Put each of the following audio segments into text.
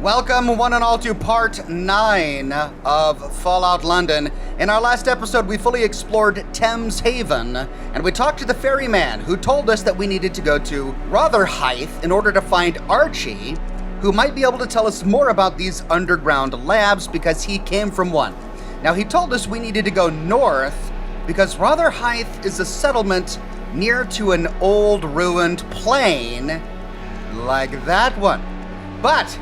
Welcome one and all to part 9 of Fallout London. In our last episode, we fully explored Thames Haven, and we talked to the ferryman, who told us that we needed to go to Rotherhithe in order to find Archie, who might be able to tell us more about these underground labs because he came from one. Now, he told us we needed to go north because Rotherhithe is a settlement near to an old ruined plain like that one. But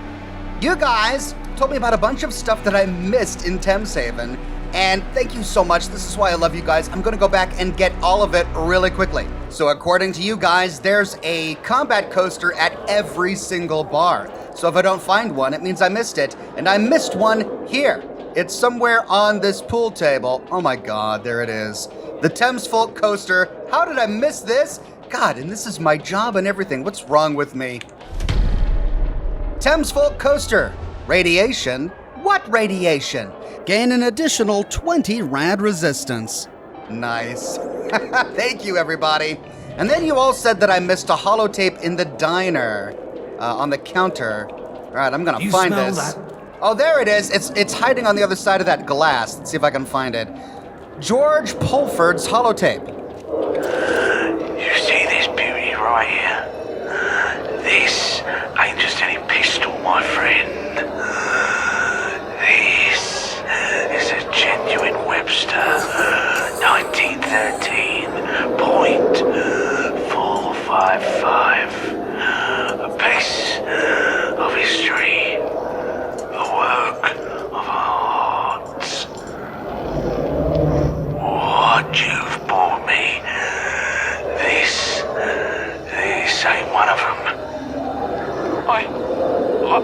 you guys told me about a bunch of stuff that I missed in Thames Haven, and thank you so much. This is why I love you guys. I'm gonna go back and get all of it really quickly. So according to you guys, there's a combat coaster at every single bar. So if I don't find one, it means I missed it, and I missed one here. It's somewhere on this pool table. Oh my God, there it is. The Thamesfolk Coaster. How did I miss this? God, and this is my job and everything. What's wrong with me? Thamesfolk Coaster. Radiation? What radiation? Gain an additional 20 rad resistance. Nice. Thank you, everybody. And then you all said that I missed a holotape in the diner, on the counter. All right, I'm gonna find this. That? Oh, there it is. It's hiding on the other side of that glass. Let's see if I can find it. George Pulford's holotape. You see this beauty right here? This ain't just any pistol, my friend. This is a genuine Webster 1913.455. A piece of history. A work of art. What you've bought me, this ain't one of them.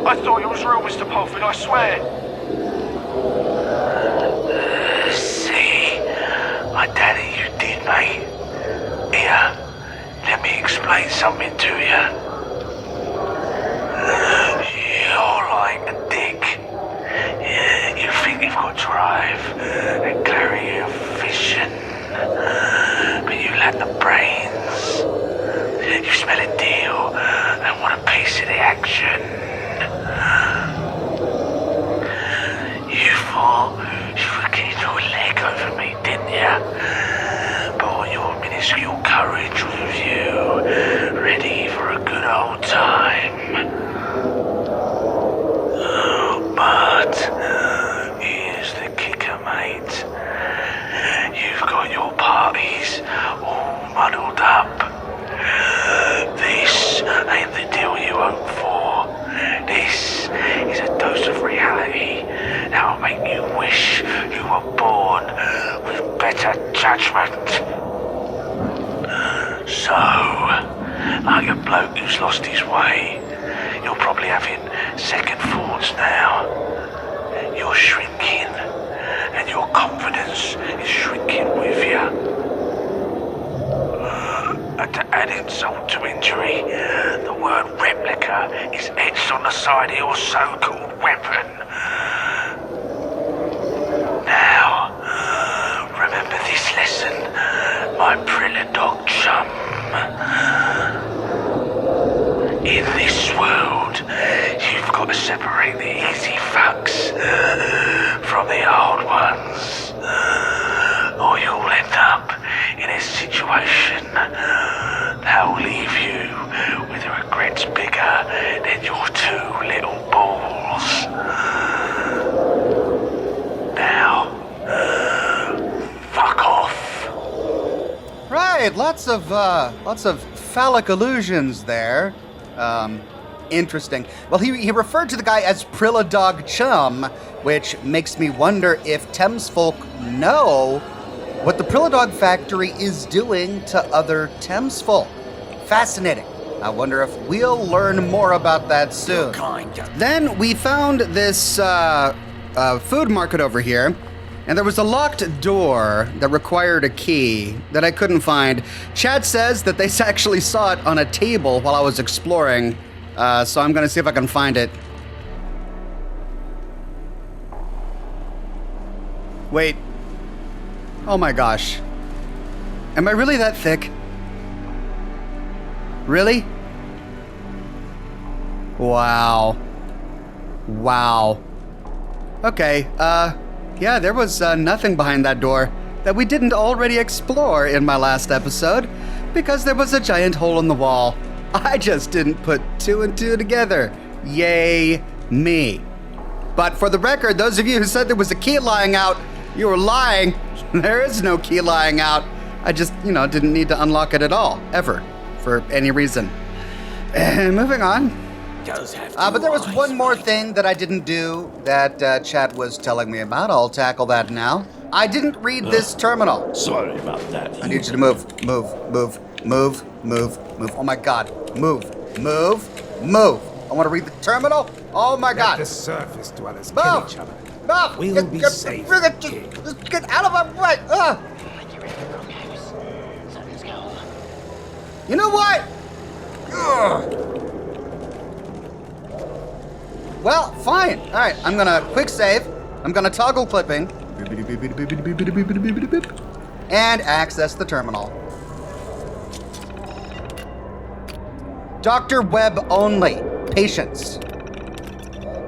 I thought it was real, Mr. Pulford, I swear. See, I doubt it you did, mate. Here, let me explain something to you. You're like a dick. You think you've got drive and clarity of vision, but you lack the brains. You smell a deal and want a piece of the action. You thought you were getting your leg over me, didn't you? But all your minuscule courage was you, ready for a good old time. But here's the kicker, mate. You've got your parties all muddled up. This ain't the deal you hoped for. This is a dose of reality that'll make you wish you were born with better judgment. So, like a bloke who's lost his way, you're probably having second thoughts now. You're shrinking, and your confidence is shrinking with you. And to add insult to injury, the word replica is etched on the side of your so-called weapon. Now, remember this lesson, my Dog chum. In this world, you've got to separate the easy fucks from the hard ones, or you'll end up in a situation that'll leave you with regrets bigger than your 2 little balls. Now, fuck off. Right, lots of phallic allusions there. Interesting. Well, he referred to the guy as Dog Chum, which makes me wonder if Thamesfolk know what the Dog factory is doing to other Thamesfolk. Fascinating. I wonder if we'll learn more about that soon. Then we found this food market over here, and there was a locked door that required a key that I couldn't find. Chad says that they actually saw it on a table while I was exploring, so I'm gonna see if I can find it. Wait. Oh my gosh. Am I really that thick? Really? Wow. Wow. Okay, yeah, there was nothing behind that door that we didn't already explore in my last episode, because there was a giant hole in the wall. I just didn't put two and two together. Yay, me. But for the record, those of you who said there was a key lying out, you were lying. There is no key lying out. I just, didn't need to unlock it at all, ever, for any reason. Moving on. But there was one more thing that I didn't do that Chad was telling me about. I'll tackle that now. I didn't read this terminal. Sorry about that. I need you to move. Oh my God, move. I want to read the terminal. Oh my God. Let the surface dwellers Move. kill each other. Move. We'll be safe, King. Just get out of my way. You're in the wrong house. Something's going on. You know what? Ugh. Well, fine. All right, I'm gonna quick save. I'm gonna toggle clipping. And access the terminal. Dr. Webb only. Patients.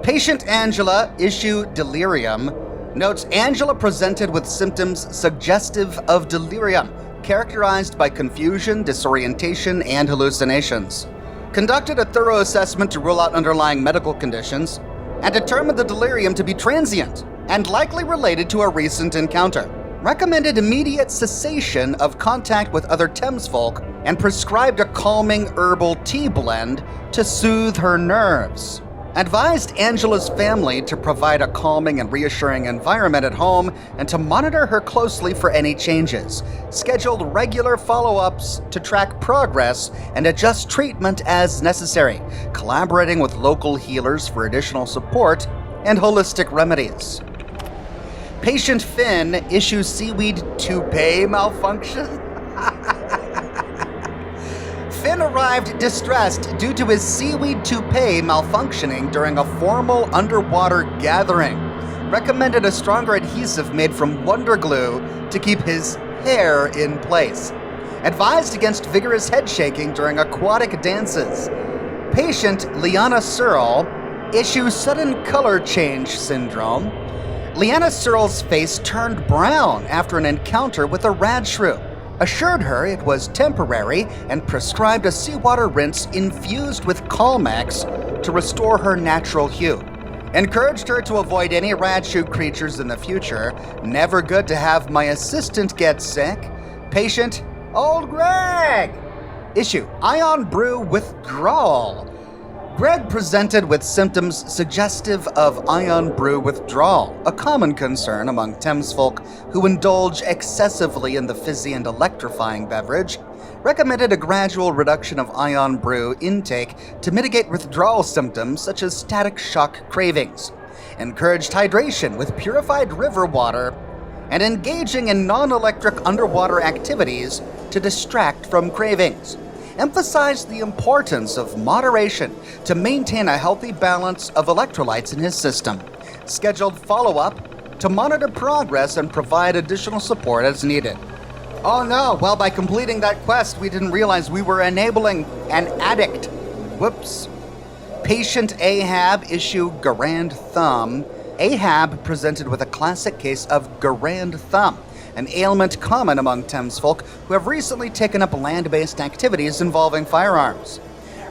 Patient Angela, issue delirium. Notes Angela presented with symptoms suggestive of delirium, characterized by confusion, disorientation, and hallucinations. Conducted a thorough assessment to rule out underlying medical conditions, and determined the delirium to be transient and likely related to a recent encounter. Recommended immediate cessation of contact with other Thamesfolk and prescribed a calming herbal tea blend to soothe her nerves. Advised Angela's family to provide a calming and reassuring environment at home and to monitor her closely for any changes. Scheduled regular follow-ups to track progress and adjust treatment as necessary, collaborating with local healers for additional support and holistic remedies. Patient Finn issues seaweed toupee malfunction. Finn arrived distressed due to his seaweed toupee malfunctioning during a formal underwater gathering. Recommended a stronger adhesive made from Wonder Glue to keep his hair in place. Advised against vigorous head shaking during aquatic dances. Patient Liana Searle issues sudden color change syndrome. Liana Searle's face turned brown after an encounter with a rad shrew. Assured her it was temporary and prescribed a seawater rinse infused with Calmax to restore her natural hue. Encouraged her to avoid any rad-shrew creatures in the future. Never good to have my assistant get sick. Patient, Old Greg. Issue, Ion Brew withdrawal. Greg presented with symptoms suggestive of ion brew withdrawal, a common concern among Thamesfolk who indulge excessively in the fizzy and electrifying beverage. Recommended a gradual reduction of ion brew intake to mitigate withdrawal symptoms such as static shock cravings. Encouraged hydration with purified river water and engaging in non-electric underwater activities to distract from cravings. Emphasized the importance of moderation to maintain a healthy balance of electrolytes in his system. Scheduled follow-up to monitor progress and provide additional support as needed. Oh no, well, by completing that quest, we didn't realize we were enabling an addict. Whoops. Patient Ahab, issue Grand Thumb. Ahab presented with a classic case of Grand Thumb, an ailment common among Thamesfolk who have recently taken up land-based activities involving firearms.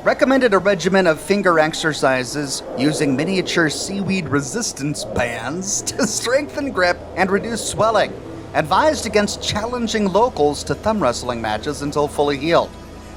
Recommended a regimen of finger exercises using miniature seaweed resistance bands to strengthen grip and reduce swelling. Advised against challenging locals to thumb wrestling matches until fully healed.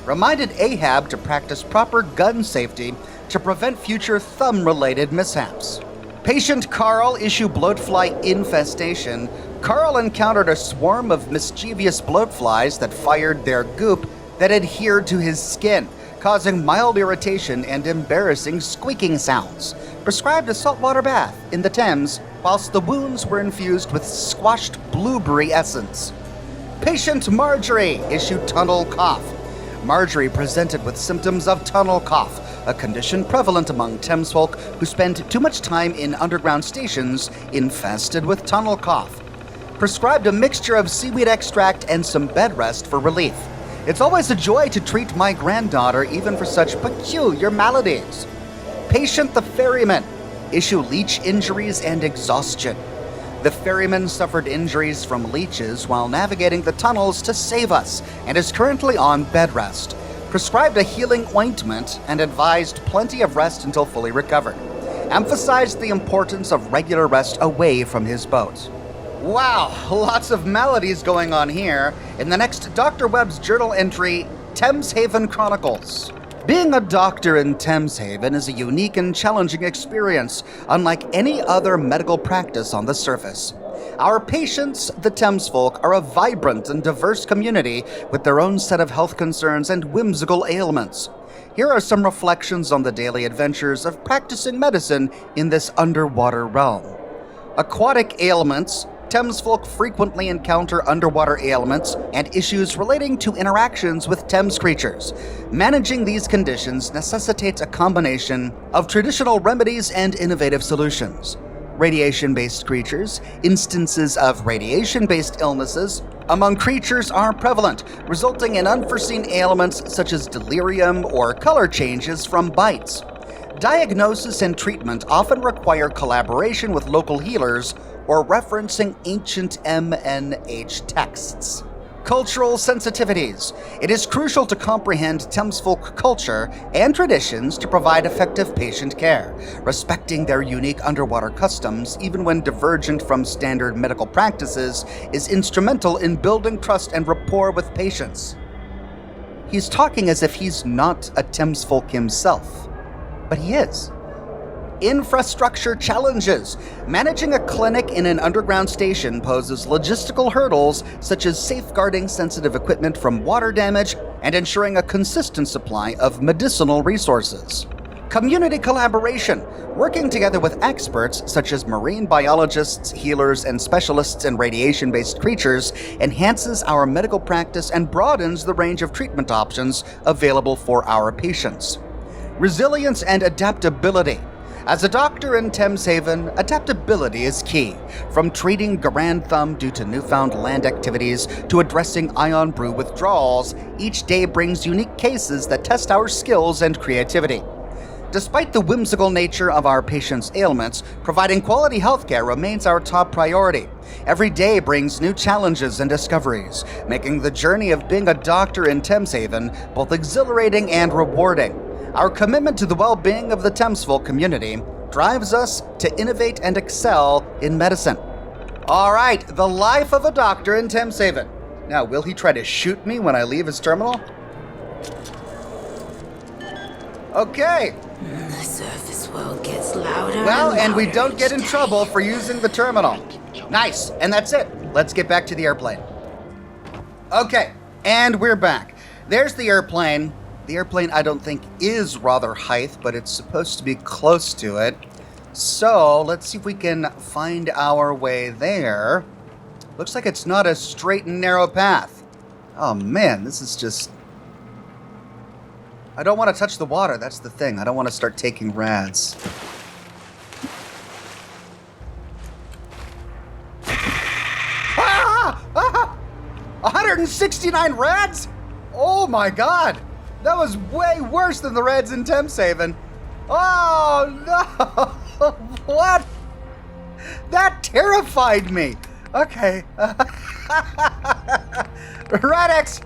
Reminded Ahab to practice proper gun safety to prevent future thumb-related mishaps. Patient Carl, issue bloatfly infestation. Carl encountered a swarm of mischievous bloatflies that fired their goop that adhered to his skin, causing mild irritation and embarrassing squeaking sounds. Prescribed a saltwater bath in the Thames, whilst the wounds were infused with squashed blueberry essence. Patient Marjorie issued tunnel cough. Marjorie presented with symptoms of tunnel cough, a condition prevalent among Thamesfolk who spend too much time in underground stations infested with tunnel cough. Prescribed a mixture of seaweed extract and some bed rest for relief. It's always a joy to treat my granddaughter even for such peculiar maladies. Patient the Ferryman issue leech injuries and exhaustion. The ferryman suffered injuries from leeches while navigating the tunnels to save us and is currently on bed rest. Prescribed a healing ointment and advised plenty of rest until fully recovered. Emphasized the importance of regular rest away from his boat. Wow, lots of maladies going on here. In the next Dr. Webb's journal entry, Thameshaven Chronicles. Being a doctor in Thameshaven is a unique and challenging experience, unlike any other medical practice on the surface. Our patients, the Thamesfolk, are a vibrant and diverse community with their own set of health concerns and whimsical ailments. Here are some reflections on the daily adventures of practicing medicine in this underwater realm. Aquatic ailments. Thamesfolk frequently encounter underwater ailments and issues relating to interactions with Thames creatures. Managing these conditions necessitates a combination of traditional remedies and innovative solutions. Radiation-based creatures, instances of radiation-based illnesses among creatures are prevalent, resulting in unforeseen ailments such as delirium or color changes from bites. Diagnosis and treatment often require collaboration with local healers or referencing ancient MNH texts. Cultural sensitivities. It is crucial to comprehend Thamesfolk culture and traditions to provide effective patient care. Respecting their unique underwater customs, even when divergent from standard medical practices, is instrumental in building trust and rapport with patients. He's talking as if he's not a Thamesfolk himself, but he is. Infrastructure challenges. Managing a clinic in an underground station poses logistical hurdles such as safeguarding sensitive equipment from water damage and ensuring a consistent supply of medicinal resources. Community collaboration. Working together with experts such as marine biologists, healers, and specialists in radiation-based creatures enhances our medical practice and broadens the range of treatment options available for our patients. Resilience and adaptability. As a doctor in Thameshaven, adaptability is key. From treating Grand Thumb due to newfound land activities to addressing ion brew withdrawals, each day brings unique cases that test our skills and creativity. Despite the whimsical nature of our patients' ailments, providing quality healthcare remains our top priority. Every day brings new challenges and discoveries, making the journey of being a doctor in Thameshaven both exhilarating and rewarding. Our commitment to the well-being of the Thamesfolk community drives us to innovate and excel in medicine. All right, the life of a doctor in Thameshaven. Now, will he try to shoot me when I leave his terminal? Okay. The surface world gets louder. Well, and we louder don't get in each trouble day. for using the terminal. Nice, and that's it. Let's get back to the airplane. Okay, and we're back. There's the airplane. The airplane, I don't think, is Rotherhithe, but it's supposed to be close to it. So, let's see if we can find our way there. Looks like it's not a straight and narrow path. Oh man, this is just... I don't want to touch the water, that's the thing. I don't want to start taking rads. Ah! Ah! 169 rads? Oh my god! That was way worse than the rads in Thameshaven. Oh no! What? That terrified me. Okay. Radix.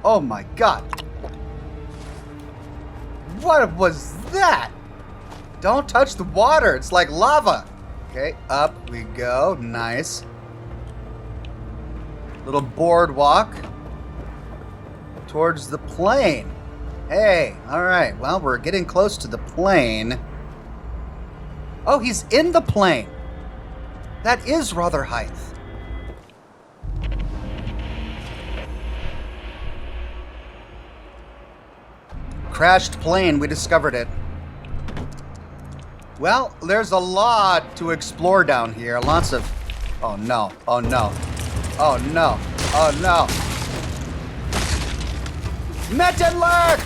Oh my god. What was that? Don't touch the water. It's like lava. Okay, up we go. Nice. Little boardwalk towards the plane. Hey, all right. Well, we're getting close to the plane. Oh, he's in the plane. That is Rotherhithe. Crashed plane, we discovered it. Well, there's a lot to explore down here. Lots of... Oh no, oh no, oh no, oh no. Mittenlurk!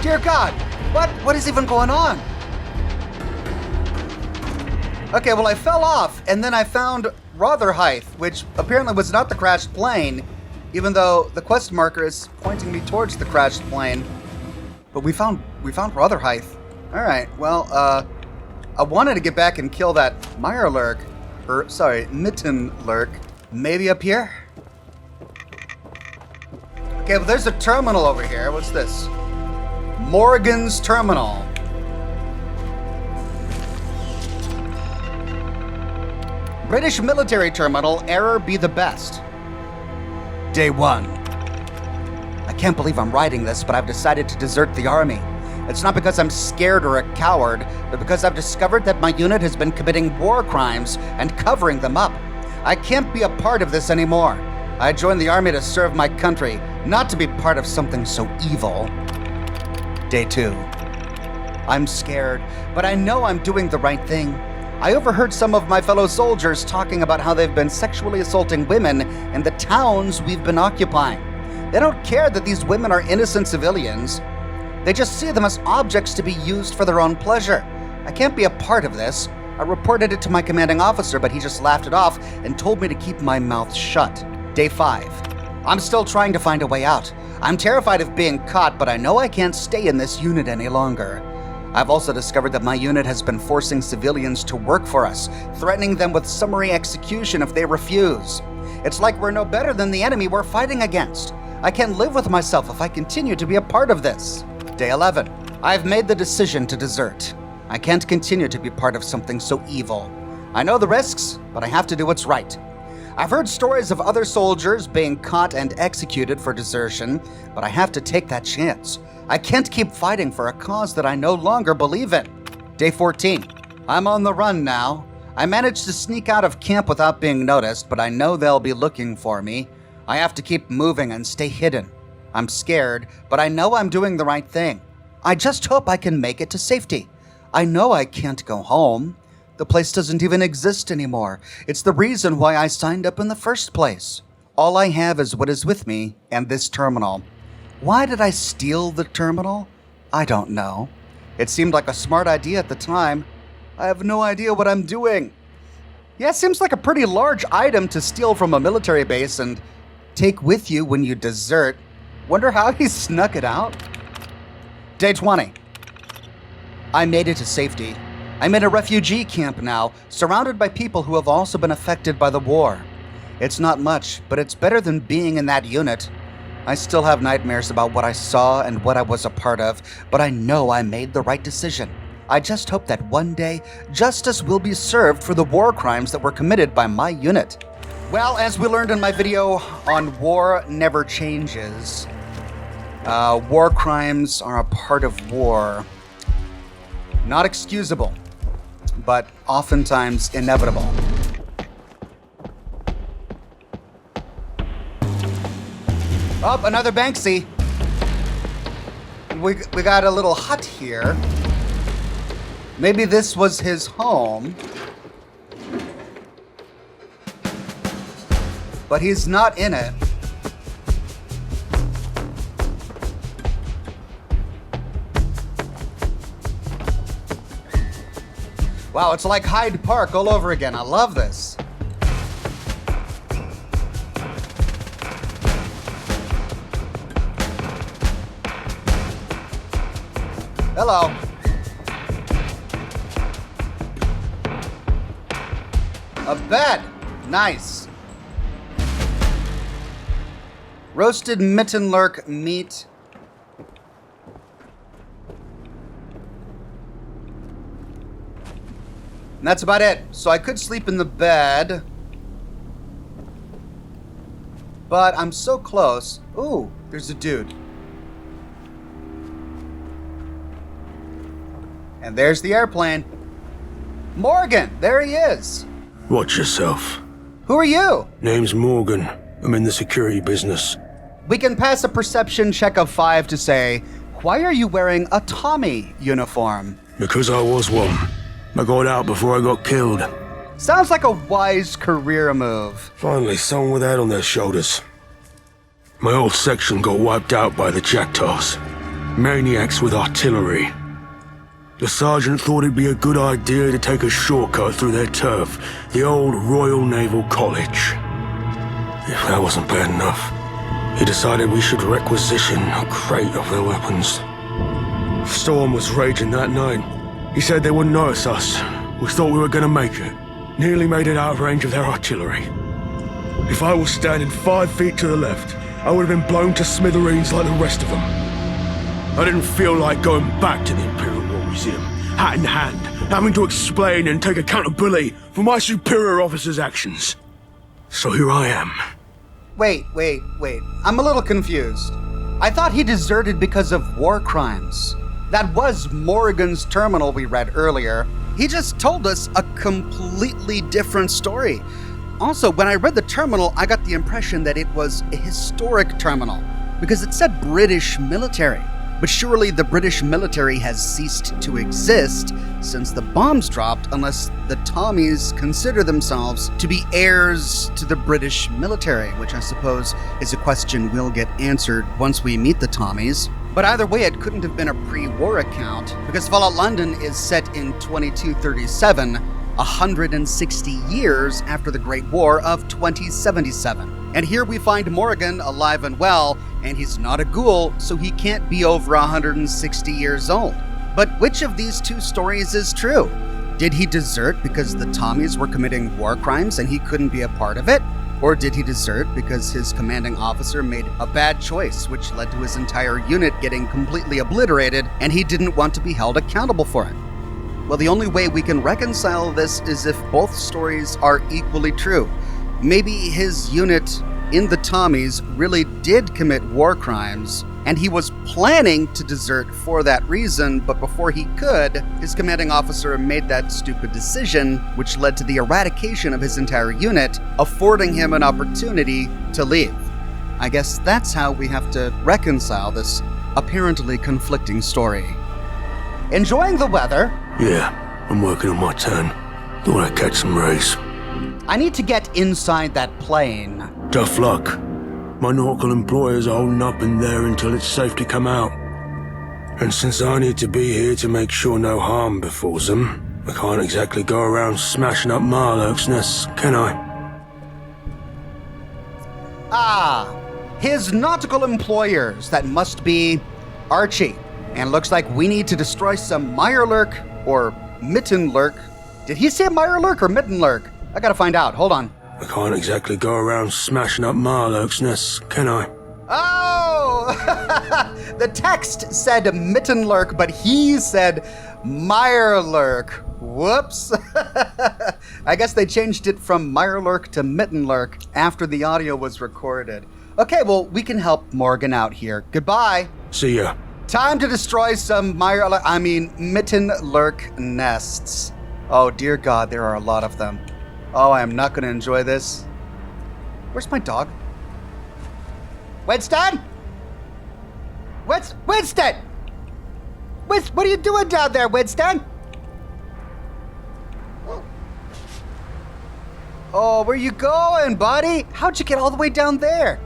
Dear God, what is even going on? Okay, well I fell off, and then I found Rotherhithe, which apparently was not the crashed plane, even though the quest marker is pointing me towards the crashed plane. But we found Rotherhithe. Alright, well, I wanted to get back and kill that Mittenlurk. Maybe up here? Okay, well there's a terminal over here. What's this? Morgan's Terminal. British military terminal, error be the best. Day 1. I can't believe I'm writing this, but I've decided to desert the army. It's not because I'm scared or a coward, but because I've discovered that my unit has been committing war crimes and covering them up. I can't be a part of this anymore. I joined the army to serve my country, not to be part of something so evil. Day 2. I'm scared, but I know I'm doing the right thing. I overheard some of my fellow soldiers talking about how they've been sexually assaulting women in the towns we've been occupying. They don't care that these women are innocent civilians. They just see them as objects to be used for their own pleasure. I can't be a part of this. I reported it to my commanding officer, but he just laughed it off and told me to keep my mouth shut. Day 5. I'm still trying to find a way out. I'm terrified of being caught, but I know I can't stay in this unit any longer. I've also discovered that my unit has been forcing civilians to work for us, threatening them with summary execution if they refuse. It's like we're no better than the enemy we're fighting against. I can't live with myself if I continue to be a part of this. Day 11. I've made the decision to desert. I can't continue to be part of something so evil. I know the risks, but I have to do what's right. I've heard stories of other soldiers being caught and executed for desertion, but I have to take that chance. I can't keep fighting for a cause that I no longer believe in. Day 14. I'm on the run now. I managed to sneak out of camp without being noticed, but I know they'll be looking for me. I have to keep moving and stay hidden. I'm scared, but I know I'm doing the right thing. I just hope I can make it to safety. I know I can't go home. The place doesn't even exist anymore. It's the reason why I signed up in the first place. All I have is what is with me and this terminal. Why did I steal the terminal? I don't know. It seemed like a smart idea at the time. I have no idea what I'm doing. Yeah, it seems like a pretty large item to steal from a military base and take with you when you desert. Wonder how he snuck it out? Day 20. I made it to safety. I'm in a refugee camp now, surrounded by people who have also been affected by the war. It's not much, but it's better than being in that unit. I still have nightmares about what I saw and what I was a part of, but I know I made the right decision. I just hope that one day, justice will be served for the war crimes that were committed by my unit. Well, as we learned in my video on War Never Changes, war crimes are a part of war. Not excusable, but oftentimes inevitable. Oh, another Banksy. We got a little hut here. Maybe this was his home. But he's not in it. Wow, it's like Hyde Park all over again. I love this. Hello. A bed. Nice. Roasted Mittenlurk meat. And that's about it. So I could sleep in the bed. But I'm so close. Ooh, there's a dude. And there's the airplane. Morgan, there he is. Watch yourself. Who are you? Name's Morgan. I'm in the security business. We can pass a perception check of 5 to say, why are you wearing a Tommy uniform? Because I was one. I got out before I got killed. Sounds like a wise career move. Finally, someone with a head on their shoulders. My old section got wiped out by the Choctaws. Maniacs with artillery. The sergeant thought it'd be a good idea to take a shortcut through their turf, the old Royal Naval College. If that wasn't bad enough, he decided we should requisition a crate of their weapons. Storm was raging that night. He said they wouldn't notice us. We thought we were gonna make it. Nearly made it out of range of their artillery. If I was standing 5 feet to the left, I would have been blown to smithereens like the rest of them. I didn't feel like going back to the Imperial War Museum, hat in hand, having to explain and take accountability for my superior officer's actions. So here I am. Wait. I'm a little confused. I thought he deserted because of war crimes. That was Morgan's terminal we read earlier. He just told us a completely different story. Also, when I read the terminal, I got the impression that it was a historic terminal, because it said British military. But surely the British military has ceased to exist since the bombs dropped, unless the Tommies consider themselves to be heirs to the British military, which I suppose is a question we'll get answered once we meet the Tommies. But either way, it couldn't have been a pre-war account, because Fallout London is set in 2237, 160 years after the Great War of 2077. And here we find Morgan alive and well, and he's not a ghoul, so he can't be over 160 years old. But which of these two stories is true? Did he desert because the Tommies were committing war crimes and he couldn't be a part of it? Or did he desert because his commanding officer made a bad choice, which led to his entire unit getting completely obliterated, and he didn't want to be held accountable for it? Well, the only way we can reconcile this is if both stories are equally true. Maybe his unit in the Tommies really did commit war crimes, and he was planning to desert for that reason, but before he could, his commanding officer made that stupid decision, which led to the eradication of his entire unit, affording him an opportunity to leave. I guess that's how we have to reconcile this apparently conflicting story. Enjoying the weather? Yeah, I'm working on my turn. Thought I'd catch some rays. I need to get inside that plane. Tough luck. My nautical employers are holding up in there until it's safe to come out. And since I need to be here to make sure no harm befalls them, I can't exactly go around smashing up mittenlurks' nests, can I? Ah, his nautical employers. That must be Archie. And looks like we need to destroy some mittenlurk or mittenlurk. Did he say mittenlurk or mittenlurk? I gotta find out. Hold on. I can't exactly go around smashing up mittenlurks' nests, can I? Oh! The text said mittenlurk, but he said mittenlurk. Whoops. I guess they changed it from mittenlurk to mittenlurk after the audio was recorded. Okay, well, we can help Morgan out here. Goodbye. See ya. Time to destroy some mittenlurk nests. Oh, dear God, there are a lot of them. Oh, I am not going to enjoy this. Where's my dog? Winston? Winston! What are you doing down there, Winston? Oh, where you going, buddy? How'd you get all the way down there?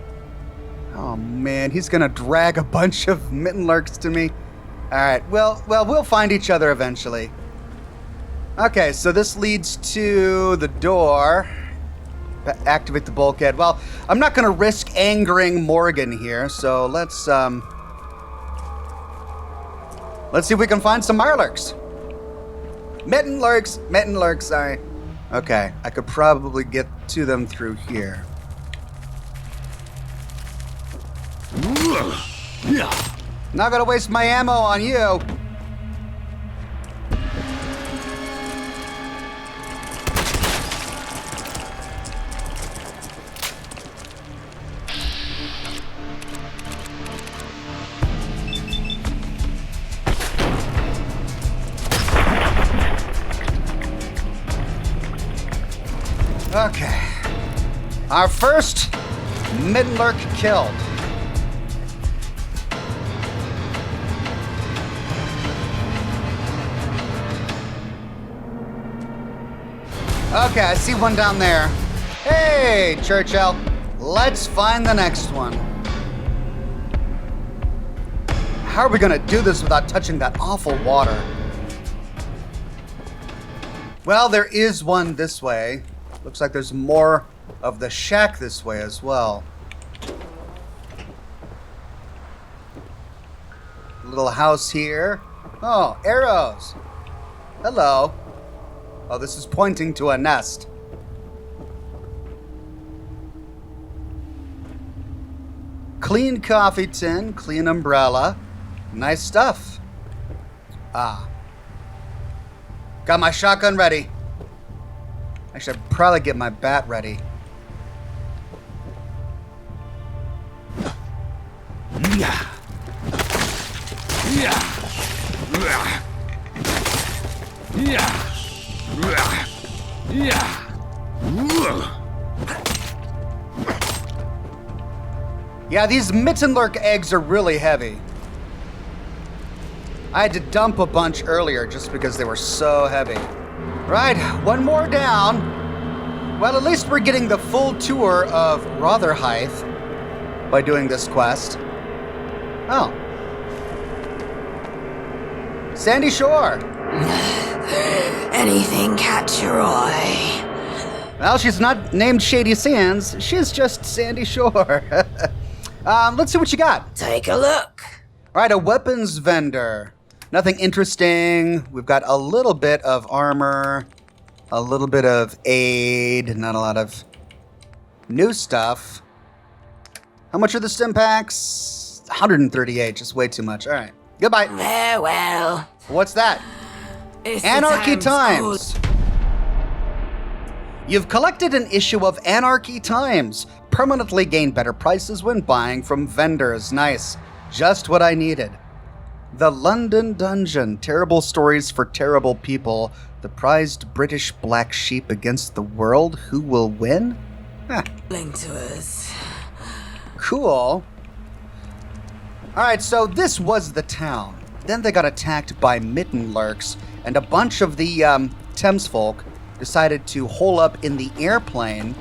Oh, man, he's going to drag a bunch of mittenlurks to me. All right, well, we'll find each other eventually. Okay, so this leads to the door. Activate the bulkhead. Well, I'm not going to risk angering Morgan here, so let's see if we can find some mittenlurks. Mittenlurks, sorry. Okay, I could probably get to them through here. Not gonna waste my ammo on you. Okay. Our first mittenlurk killed. Okay, I see one down there. Hey, Churchill. Let's find the next one. How are we gonna do this without touching that awful water? Well, there is one this way. Looks like there's more of the shack this way as well. Little house here. Oh, arrows. Hello. Oh, this is pointing to a nest. Clean coffee tin, clean umbrella. Nice stuff. Ah. Got my shotgun ready. I should probably get my bat ready. Yeah. Yeah. Yeah. Yeah. Yeah, these Mittenlurk eggs are really heavy. I had to dump a bunch earlier just because they were so heavy. Right, one more down. Well, at least we're getting the full tour of Rotherhithe by doing this quest. Oh. Sandy Shore. Anything catch your eye? Well, she's not named Shady Sands. She's just Sandy Shore. Let's see what you got. Take a look. All right, a weapons vendor. Nothing interesting. We've got a little bit of armor, a little bit of aid, not a lot of new stuff. How much are the stim packs? 138, just way too much. All right, goodbye. Farewell. What's that? It's the Anarchy Thamesfolk. Times. You've collected an issue of Anarchy Times. Permanently gain better prices when buying from vendors. Nice. Just what I needed. The London Dungeon. Terrible stories for terrible people. The prized British black sheep against the world. Who will win? Huh. Link to us. Cool. Alright, so this was the town. Then they got attacked by Mittenlurks, and a bunch of the Thamesfolk decided to hole up in the airplane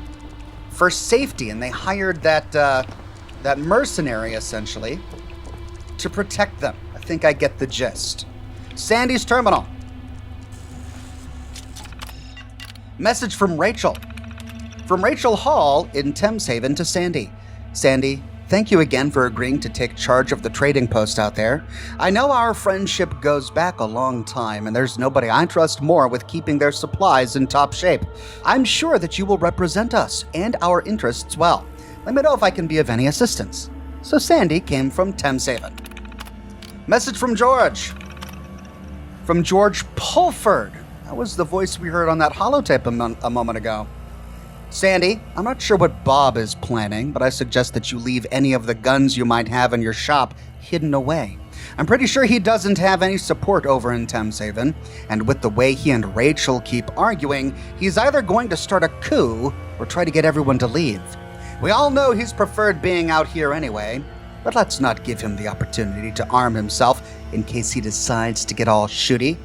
for safety, and they hired that mercenary, essentially, to protect them. I think I get the gist. Sandy's Terminal. Message from Rachel. From Rachel Hall in Thameshaven to Sandy. Sandy, thank you again for agreeing to take charge of the trading post out there. I know our friendship goes back a long time, and there's nobody I trust more with keeping their supplies in top shape. I'm sure that you will represent us and our interests well. Let me know if I can be of any assistance. So Sandy came from Thameshaven. Message from George. From George Pulford. That was the voice we heard on that holotape a moment ago. Sandy, I'm not sure what Bob is planning, but I suggest that you leave any of the guns you might have in your shop hidden away. I'm pretty sure he doesn't have any support over in Thameshaven, and with the way he and Rachel keep arguing, he's either going to start a coup or try to get everyone to leave. We all know he's preferred being out here anyway, but let's not give him the opportunity to arm himself in case he decides to get all shooty.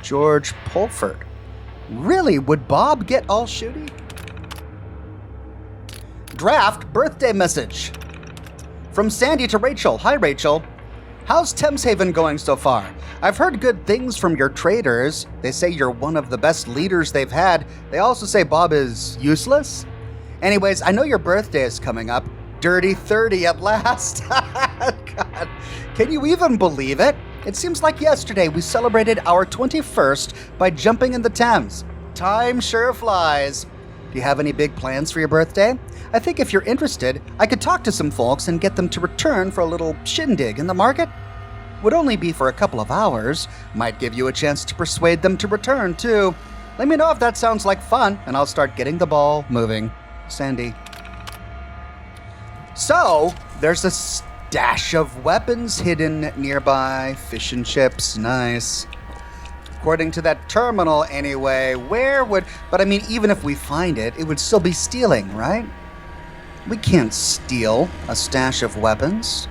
George Pulford. Really, would Bob get all shooty? Draft birthday message. From Sandy to Rachel. Hi, Rachel. How's Thameshaven going so far? I've heard good things from your traders. They say you're one of the best leaders they've had. They also say Bob is useless. Anyways, I know your birthday is coming up. Dirty 30 at last. God, can you even believe it? It seems like yesterday we celebrated our 21st by jumping in the Thames. Time sure flies. Do you have any big plans for your birthday? I think if you're interested, I could talk to some folks and get them to return for a little shindig in the market. Would only be for a couple of hours. Might give you a chance to persuade them to return, too. Let me know if that sounds like fun, and I'll start getting the ball moving. Sandy. So, there's a stash of weapons hidden nearby. Fish and chips, nice. According to that terminal, anyway, where would... But I mean, even if we find it, it would still be stealing, right? We can't steal a stash of weapons.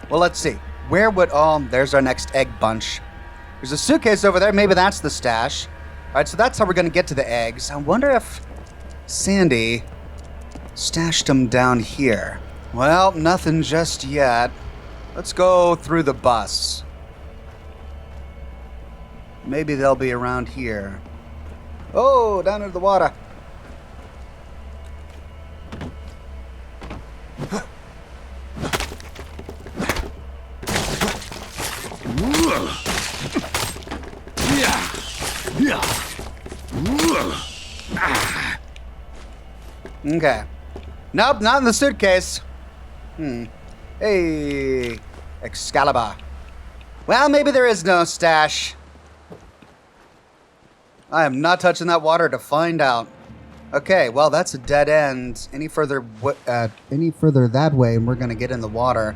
Well, let's see. Where would... Oh, there's our next egg bunch. There's a suitcase over there. Maybe that's the stash. All right, so that's how we're going to get to the eggs. I wonder if Sandy stashed them down here. Well, nothing just yet. Let's go through the bus. Maybe they'll be around here. Oh, down into the water. Okay. Nope, not in the suitcase. Hey, Excalibur. Well, maybe there is no stash. I am not touching that water to find out. Okay, well, that's a dead end. Any further that way, and we're gonna get in the water.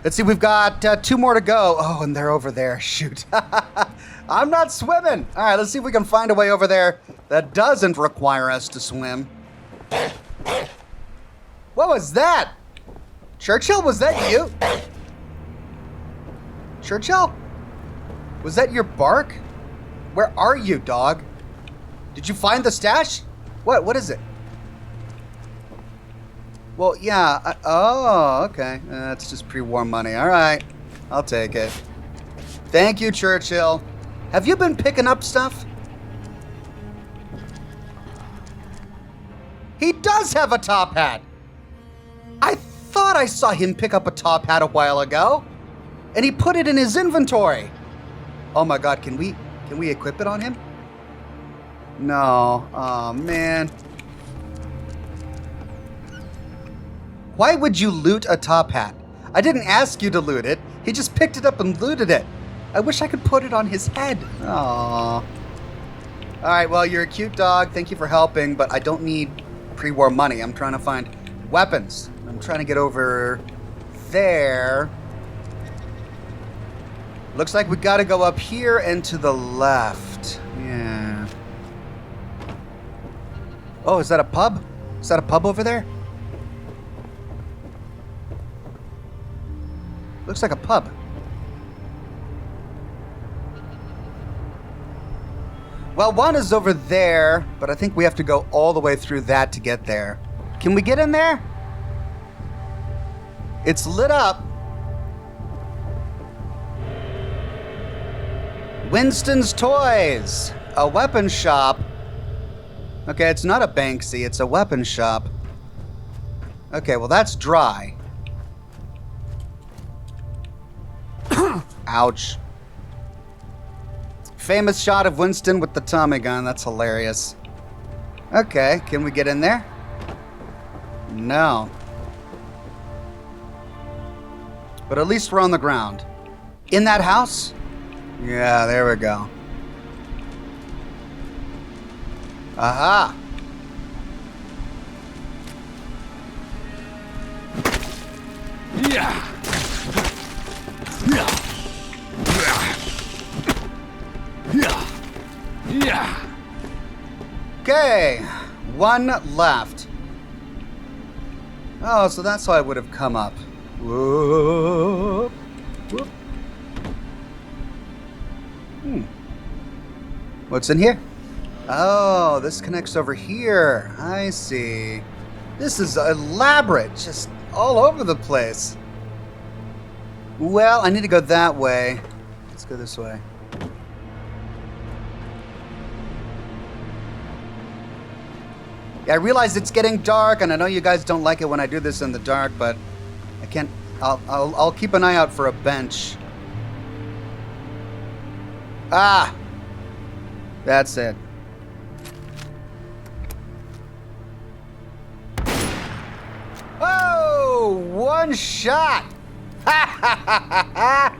Let's see, we've got 2 more to go. Oh, and they're over there. Shoot. I'm not swimming. All right, let's see if we can find a way over there that doesn't require us to swim. What was that? Churchill, was that you? Churchill? Was that your bark? Where are you, dog? Did you find the stash? What is it? Well, yeah. Oh, okay. That's just pre-war money. All right. I'll take it. Thank you, Churchill. Have you been picking up stuff? He does have a top hat. I thought I saw him pick up a top hat a while ago, and he put it in his inventory. Oh my God, can we equip it on him? No. Oh man. Why would you loot a top hat? I didn't ask you to loot it. He just picked it up and looted it. I wish I could put it on his head. Aww. All right, well, you're a cute dog. Thank you for helping, but I don't need pre-war money. I'm trying to find weapons. I'm trying to get over there. Looks like we gotta go up here and to the left. Yeah. Oh, is that a pub? Is that a pub over there? Looks like a pub. Well, one is over there, but I think we have to go all the way through that to get there. Can we get in there? It's lit up. Winston's Toys, a weapon shop. Okay, it's not a Banksy, it's a weapon shop. Okay, well that's dry. Ouch. Famous shot of Winston with the Tommy gun, that's hilarious. Okay, can we get in there? No. But at least we're on the ground. In that house? Yeah, there we go. Aha! Yeah. Okay, one left. Oh, so that's how I would have come up. Whoop, whoop. What's in here? Oh, this connects over here. I see. This is elaborate, just all over the place. Well, I need to go that way. Let's go this way. Yeah, I realize it's getting dark, and I know you guys don't like it when I do this in the dark, but I can't. I'll keep an eye out for a bench. Ah, that's it. Oh, one shot. Ha ha ha ha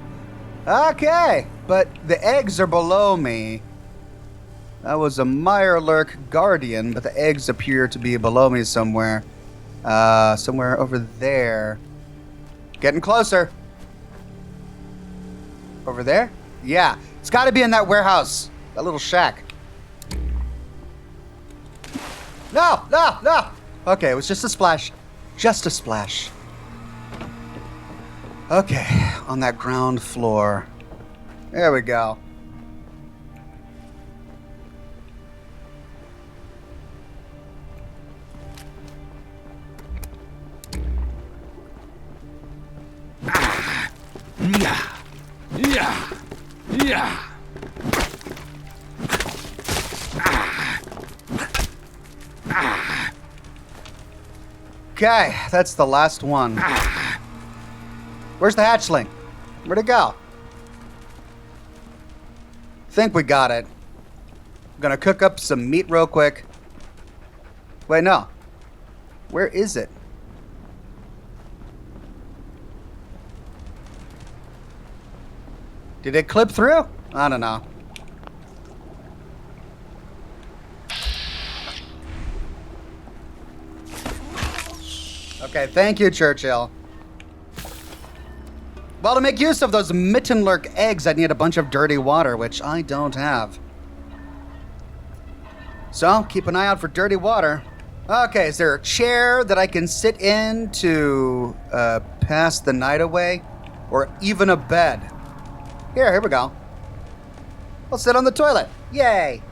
ha. Okay, but the eggs are below me. That was a Mittenlurk guardian, but the eggs appear to be below me somewhere. Somewhere over there. Getting closer. Over there? Yeah, it's got to be in that warehouse. That little shack. No, no, no. Okay, it was just a splash. Just a splash. Okay, on that ground floor. There we go. Yeah. Yeah. Yeah. Okay, that's the last one. Where's the hatchling? Where'd it go? Think we got it. I'm gonna cook up some meat real quick. Wait, no. Where is it? Did it clip through? I don't know. Okay, thank you, Churchill. Well, to make use of those Mittenlurk eggs, I'd need a bunch of dirty water, which I don't have. So, keep an eye out for dirty water. Okay, is there a chair that I can sit in to pass the night away? Or even a bed? Here we go. I'll sit on the toilet. Yay!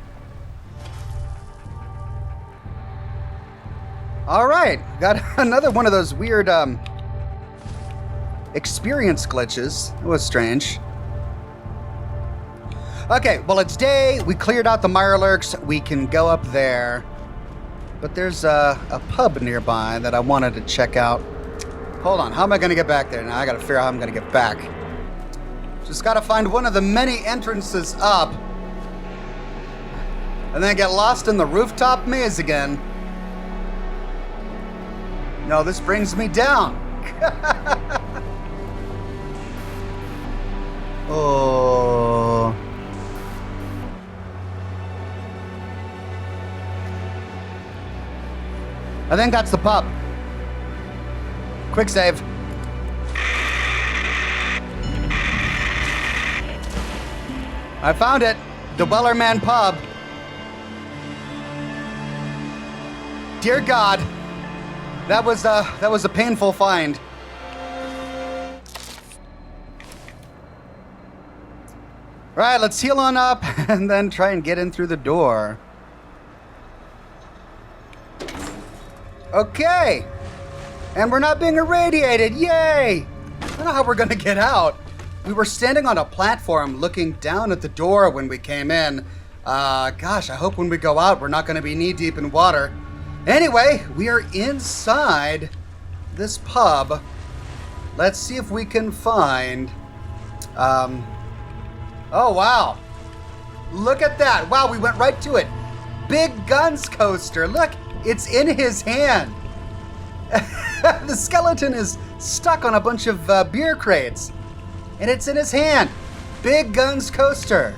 All right, got another one of those weird experience glitches. It was strange. Okay, well, it's day. We cleared out the Mittenlurks. We can go up there. But there's a pub nearby that I wanted to check out. Hold on, how am I going to get back there? Now I got to figure out how I'm going to get back. Just got to find one of the many entrances up. And then get lost in the rooftop maze again. No, this brings me down. Oh. I think that's the pub. Quick save. I found it. The Wellerman Pub. Dear God, that was a painful find. Right, let's heal on up and then try and get in through the door. Okay. And we're not being irradiated. Yay! I don't know how we're gonna get out. We were standing on a platform looking down at the door when we came in. Gosh, I hope when we go out we're not gonna be knee deep in water. Anyway, we are inside this pub. Let's see if we can find, oh wow. Look at that. Wow, we went right to it. Big Guns Coaster. Look, it's in his hand. The skeleton is stuck on a bunch of beer crates. And it's in his hand. Big Guns Coaster.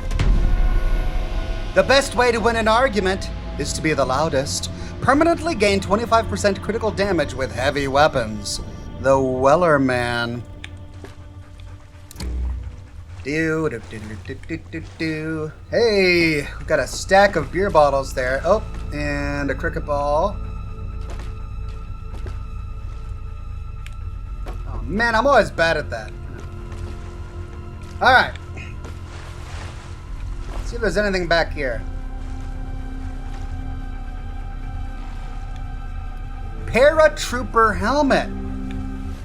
The best way to win an argument is to be the loudest. Permanently gain 25% critical damage with heavy weapons. The Wellerman. Hey, we've got a stack of beer bottles there. Oh, and a cricket ball. Oh man, I'm always bad at that. Alright. Let's see if there's anything back here. Paratrooper helmet.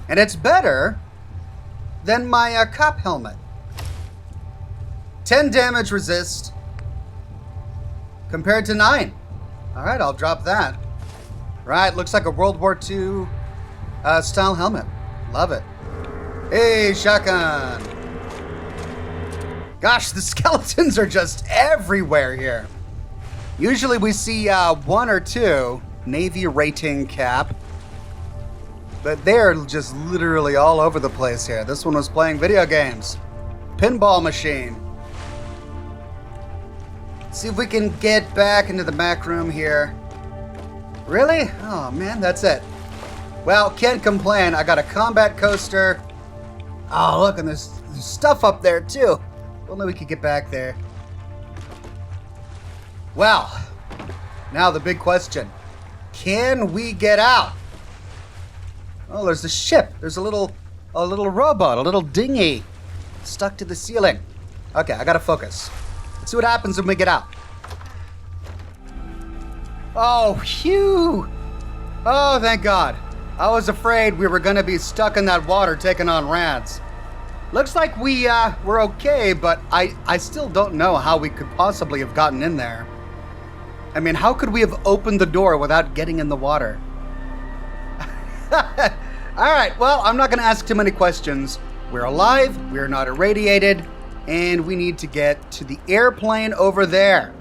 And it's better than my cop helmet. 10 damage resist compared to 9. Alright, I'll drop that. Right, looks like a World War II style helmet. Love it. Hey, shotgun. Gosh, the skeletons are just everywhere here. Usually we see one or two. Navy rating cap. But they're just literally all over the place here. This one was playing video games. Pinball machine. Let's see if we can get back into the back room here. Really? Oh man, that's it. Well, can't complain. I got a combat coaster. Oh, look, and there's stuff up there too. If only we could get back there. Well, now the big question. Can we get out? Oh, there's a ship. There's a little rowboat, a little dinghy stuck to the ceiling. Okay, I gotta focus. Let's see what happens when we get out. Oh, phew. Oh, thank God. I was afraid we were gonna be stuck in that water taking on rats. Looks like we're okay, but I still don't know how we could possibly have gotten in there. I mean, how could we have opened the door without getting in the water? All right, well, I'm not going to ask too many questions. We're alive, we're not irradiated, and we need to get to the airplane over there.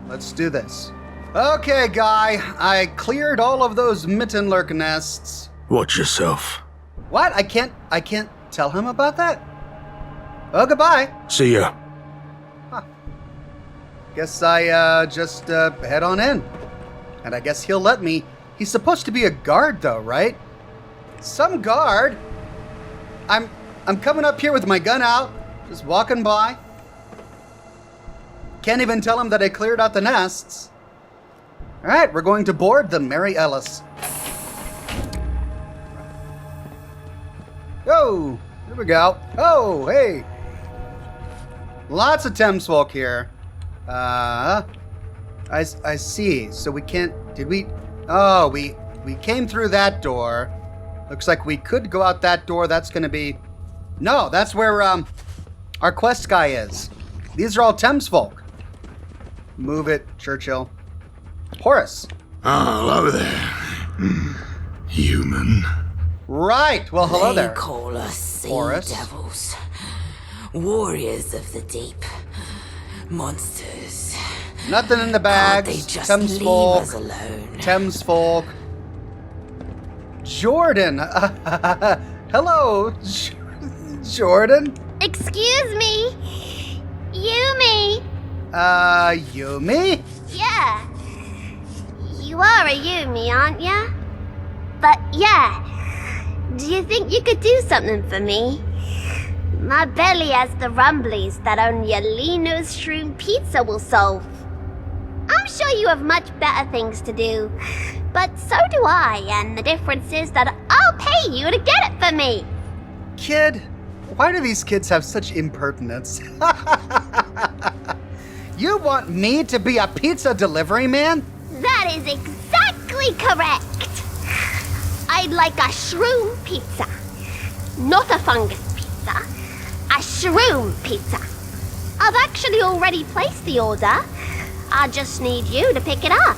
Let's do this. Okay, guy, I cleared all of those Mittenlurk nests. Watch yourself. What? I can't tell him about that? Oh, goodbye. See ya. Guess I just head on in. And I guess he'll let me. He's supposed to be a guard though, right? Some guard? I'm coming up here with my gun out, just walking by. Can't even tell him that I cleared out the nests. All right, we're going to board the Mary Ellis. Oh, here we go. Oh, hey. Lots of Thamesfolk here. I see. So we can't, did we? Oh, we came through that door. Looks like we could go out that door. That's going to be, no, that's where our quest guy is. These are all Thamesfolk. Move it, Churchill. Horace. Oh, hello there. Human. Right. Well, hello They there. call us sea Horace. devils, warriors of the deep, monsters. Nothing in the Can't bags. they just leave us Thamesfolk. alone? Thamesfolk. Jordan. Hello, Jordan. Excuse me. Yumi. Yumi? Yeah. You are a Yumi, aren't ya? But yeah. Do you think you could do something for me? My belly has the rumblies that only a lean-nosed shroom pizza will solve. I'm sure you have much better things to do. But so do I, and the difference is that I'll pay you to get it for me. Kid, why do these kids have such impertinence? You want me to be a pizza delivery man? That is exactly correct. I'd like a shroom pizza. Not a fungus pizza. A shroom pizza. I've actually already placed the order. I just need you to pick it up.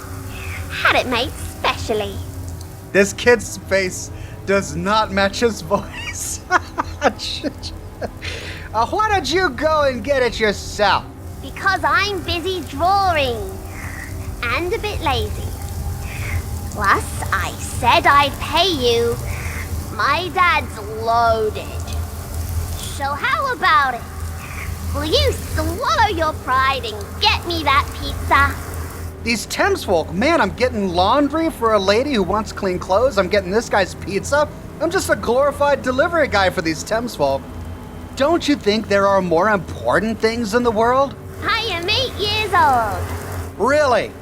Had it made specially. This kid's face does not match his voice. Why don't you go and get it yourself? Because I'm busy drawing. And a bit lazy. Plus, I said I'd pay you. My dad's loaded. So how about it? Will you swallow your pride and get me that pizza? These Thamesfolk, man, I'm getting laundry for a lady who wants clean clothes. I'm getting this guy's pizza. I'm just a glorified delivery guy for these Thamesfolk. Don't you think there are more important things in the world? I am 8 years old. Really?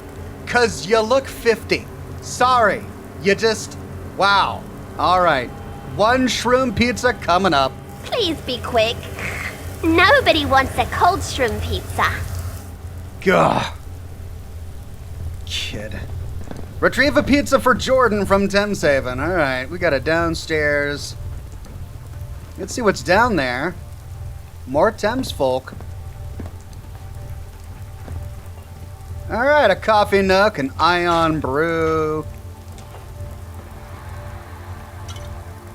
'Cause you look 50. Sorry. You just, wow. All right. One shroom pizza coming up. Please be quick. Nobody wants a cold shroom pizza. Gah. Kid. Retrieve a pizza for Jordan from Thameshaven. All right, we got it downstairs. Let's see what's down there. More Thamesfolk. All right, a coffee nook, an ion brew.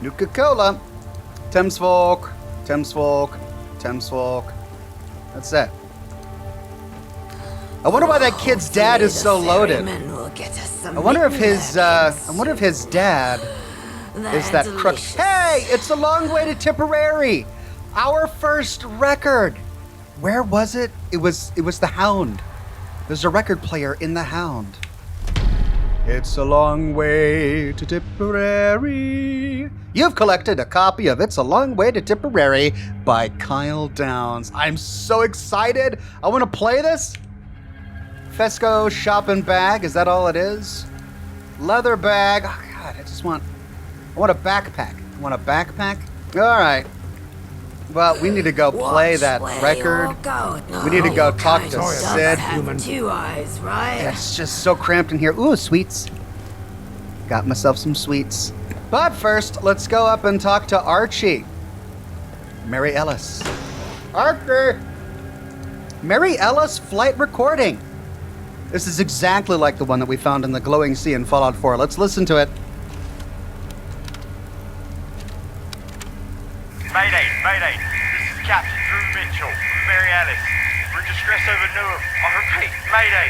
Nuka-Cola. Thamesfolk, Thamesfolk, Thamesfolk. That's it. I wonder why that kid's dad is so loaded. I wonder if his dad is that crook. Hey, it's a long way to Tipperary. Our first record. Where was it? It was the Hound. There's a record player in the Hound. It's a long way to Tipperary. You've collected a copy of It's a Long Way to Tipperary by Kyle Downs. I'm so excited. I want to play this. Fesco shopping bag, is that all it is? Leather bag. Oh God, I want a backpack. Want a backpack? All right. Well, we need to go play that record. We need to go talk to Sid. Two eyes, right? Yeah, it's just so cramped in here. Ooh, sweets. Got myself some sweets. But first, let's go up and talk to Archie. Mary Ellis. Archie! Mary Ellis flight recording. This is exactly like the one that we found in the glowing sea in Fallout 4. Let's listen to it. Mayday, mayday. This is Captain Drew Mitchell from Mary Ellis. We're in distress over Newark. I repeat, mayday.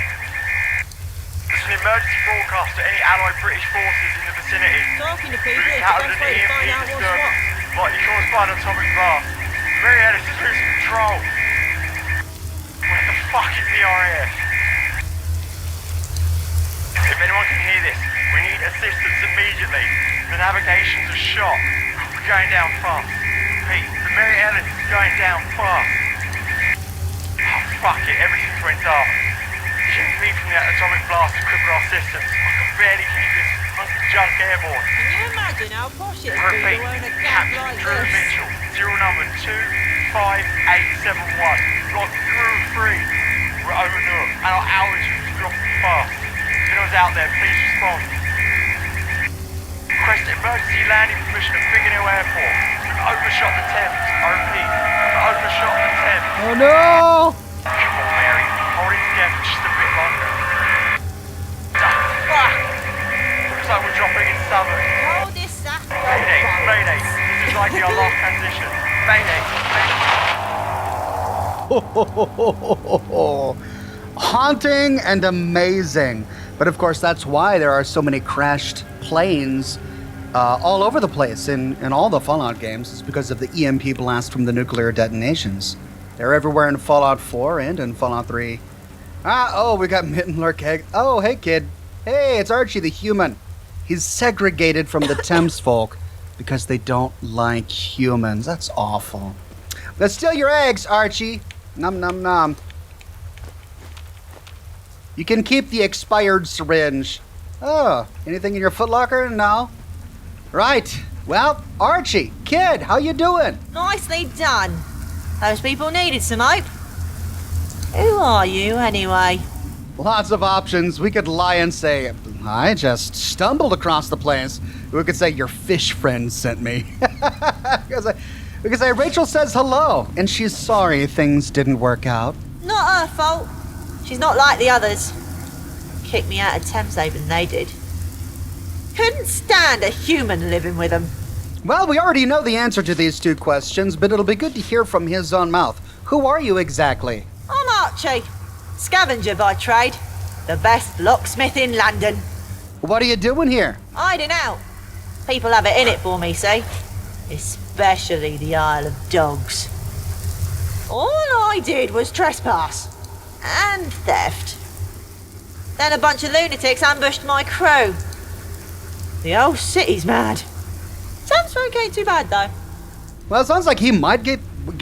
This is an emergency broadcast to any allied British forces in the vicinity. Talking to people We've is the encountered best an way to find EMP out what's disturbance, what. likely caused by an atomic blast. Mary Ellis is losing control. Where the fuck is the RAF? If anyone can hear this, we need assistance immediately. The navigations are shot. We're going down fast. Pete, the Mary Ellis is going down fast. Oh, fuck it, everything's went dark. The EMP from the atomic blast has crippled our systems. I can barely keep this hunk of junk airborne. Can you imagine how posh it would be Repeat, to own a gap Captain like Drew this? Mitchell, serial number 25871, block 303. We're over Newark, and our altitude is dropping fast. If anyone's out there, please respond. Request emergency landing permission at Biggin Hill Airport. We've overshot the Thames. I repeat, we've overshot the Thames. Oh no! Come on, Mary, hold it together just a bit longer. Fuck! Looks like we're dropping in Southern. Hold this sack. Mayday, mayday, this is likely our last transition. Mayday, mayday. Haunting and amazing. But of course, that's why there are so many crashed planes all over the place in all the Fallout games. It's because of the EMP blast from the nuclear detonations. They're everywhere in Fallout 4 and in Fallout 3. We got Mittenlurk. Oh, hey, kid. Hey, it's Archie the human. He's segregated from the Thamesfolk because they don't like humans. That's awful. Let's steal your eggs, Archie. Nom nom nom. You can keep the expired syringe. Oh, anything in your footlocker? No. Right. Well, Archie, kid, how you doing? Nicely done. Those people needed some hope. Who are you, anyway? Lots of options. We could lie and say, I just stumbled across the place. We could say your fish friend sent me. because Rachel says hello, and she's sorry things didn't work out. Not her fault. She's not like the others. Kicked me out of Thameshaven, they did. Couldn't stand a human living with them. Well, we already know the answer to these two questions, but it'll be good to hear from his own mouth. Who are you exactly? I'm Archie. Scavenger by trade. The best locksmith in London. What are you doing here? Hiding out. People have it in it for me, see? Especially the Isle of Dogs. All I did was trespass. And theft. Then a bunch of lunatics ambushed my crew. The whole city's mad. Thamesfolk ain't too bad, though. Well, it sounds like he might get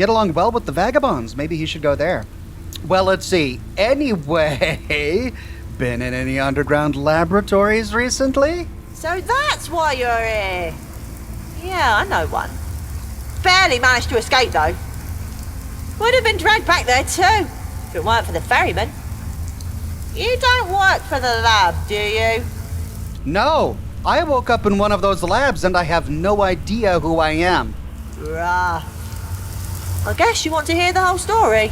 along well with the vagabonds. Maybe he should go there. Well, let's see. Anyway, been in any underground laboratories recently? So that's why you're here. Yeah, I know one. Barely managed to escape, though. Would have been dragged back there, too, if it weren't for the ferryman. You don't work for the lab, do you? No. I woke up in one of those labs and I have no idea who I am. Rah. I guess you want to hear the whole story.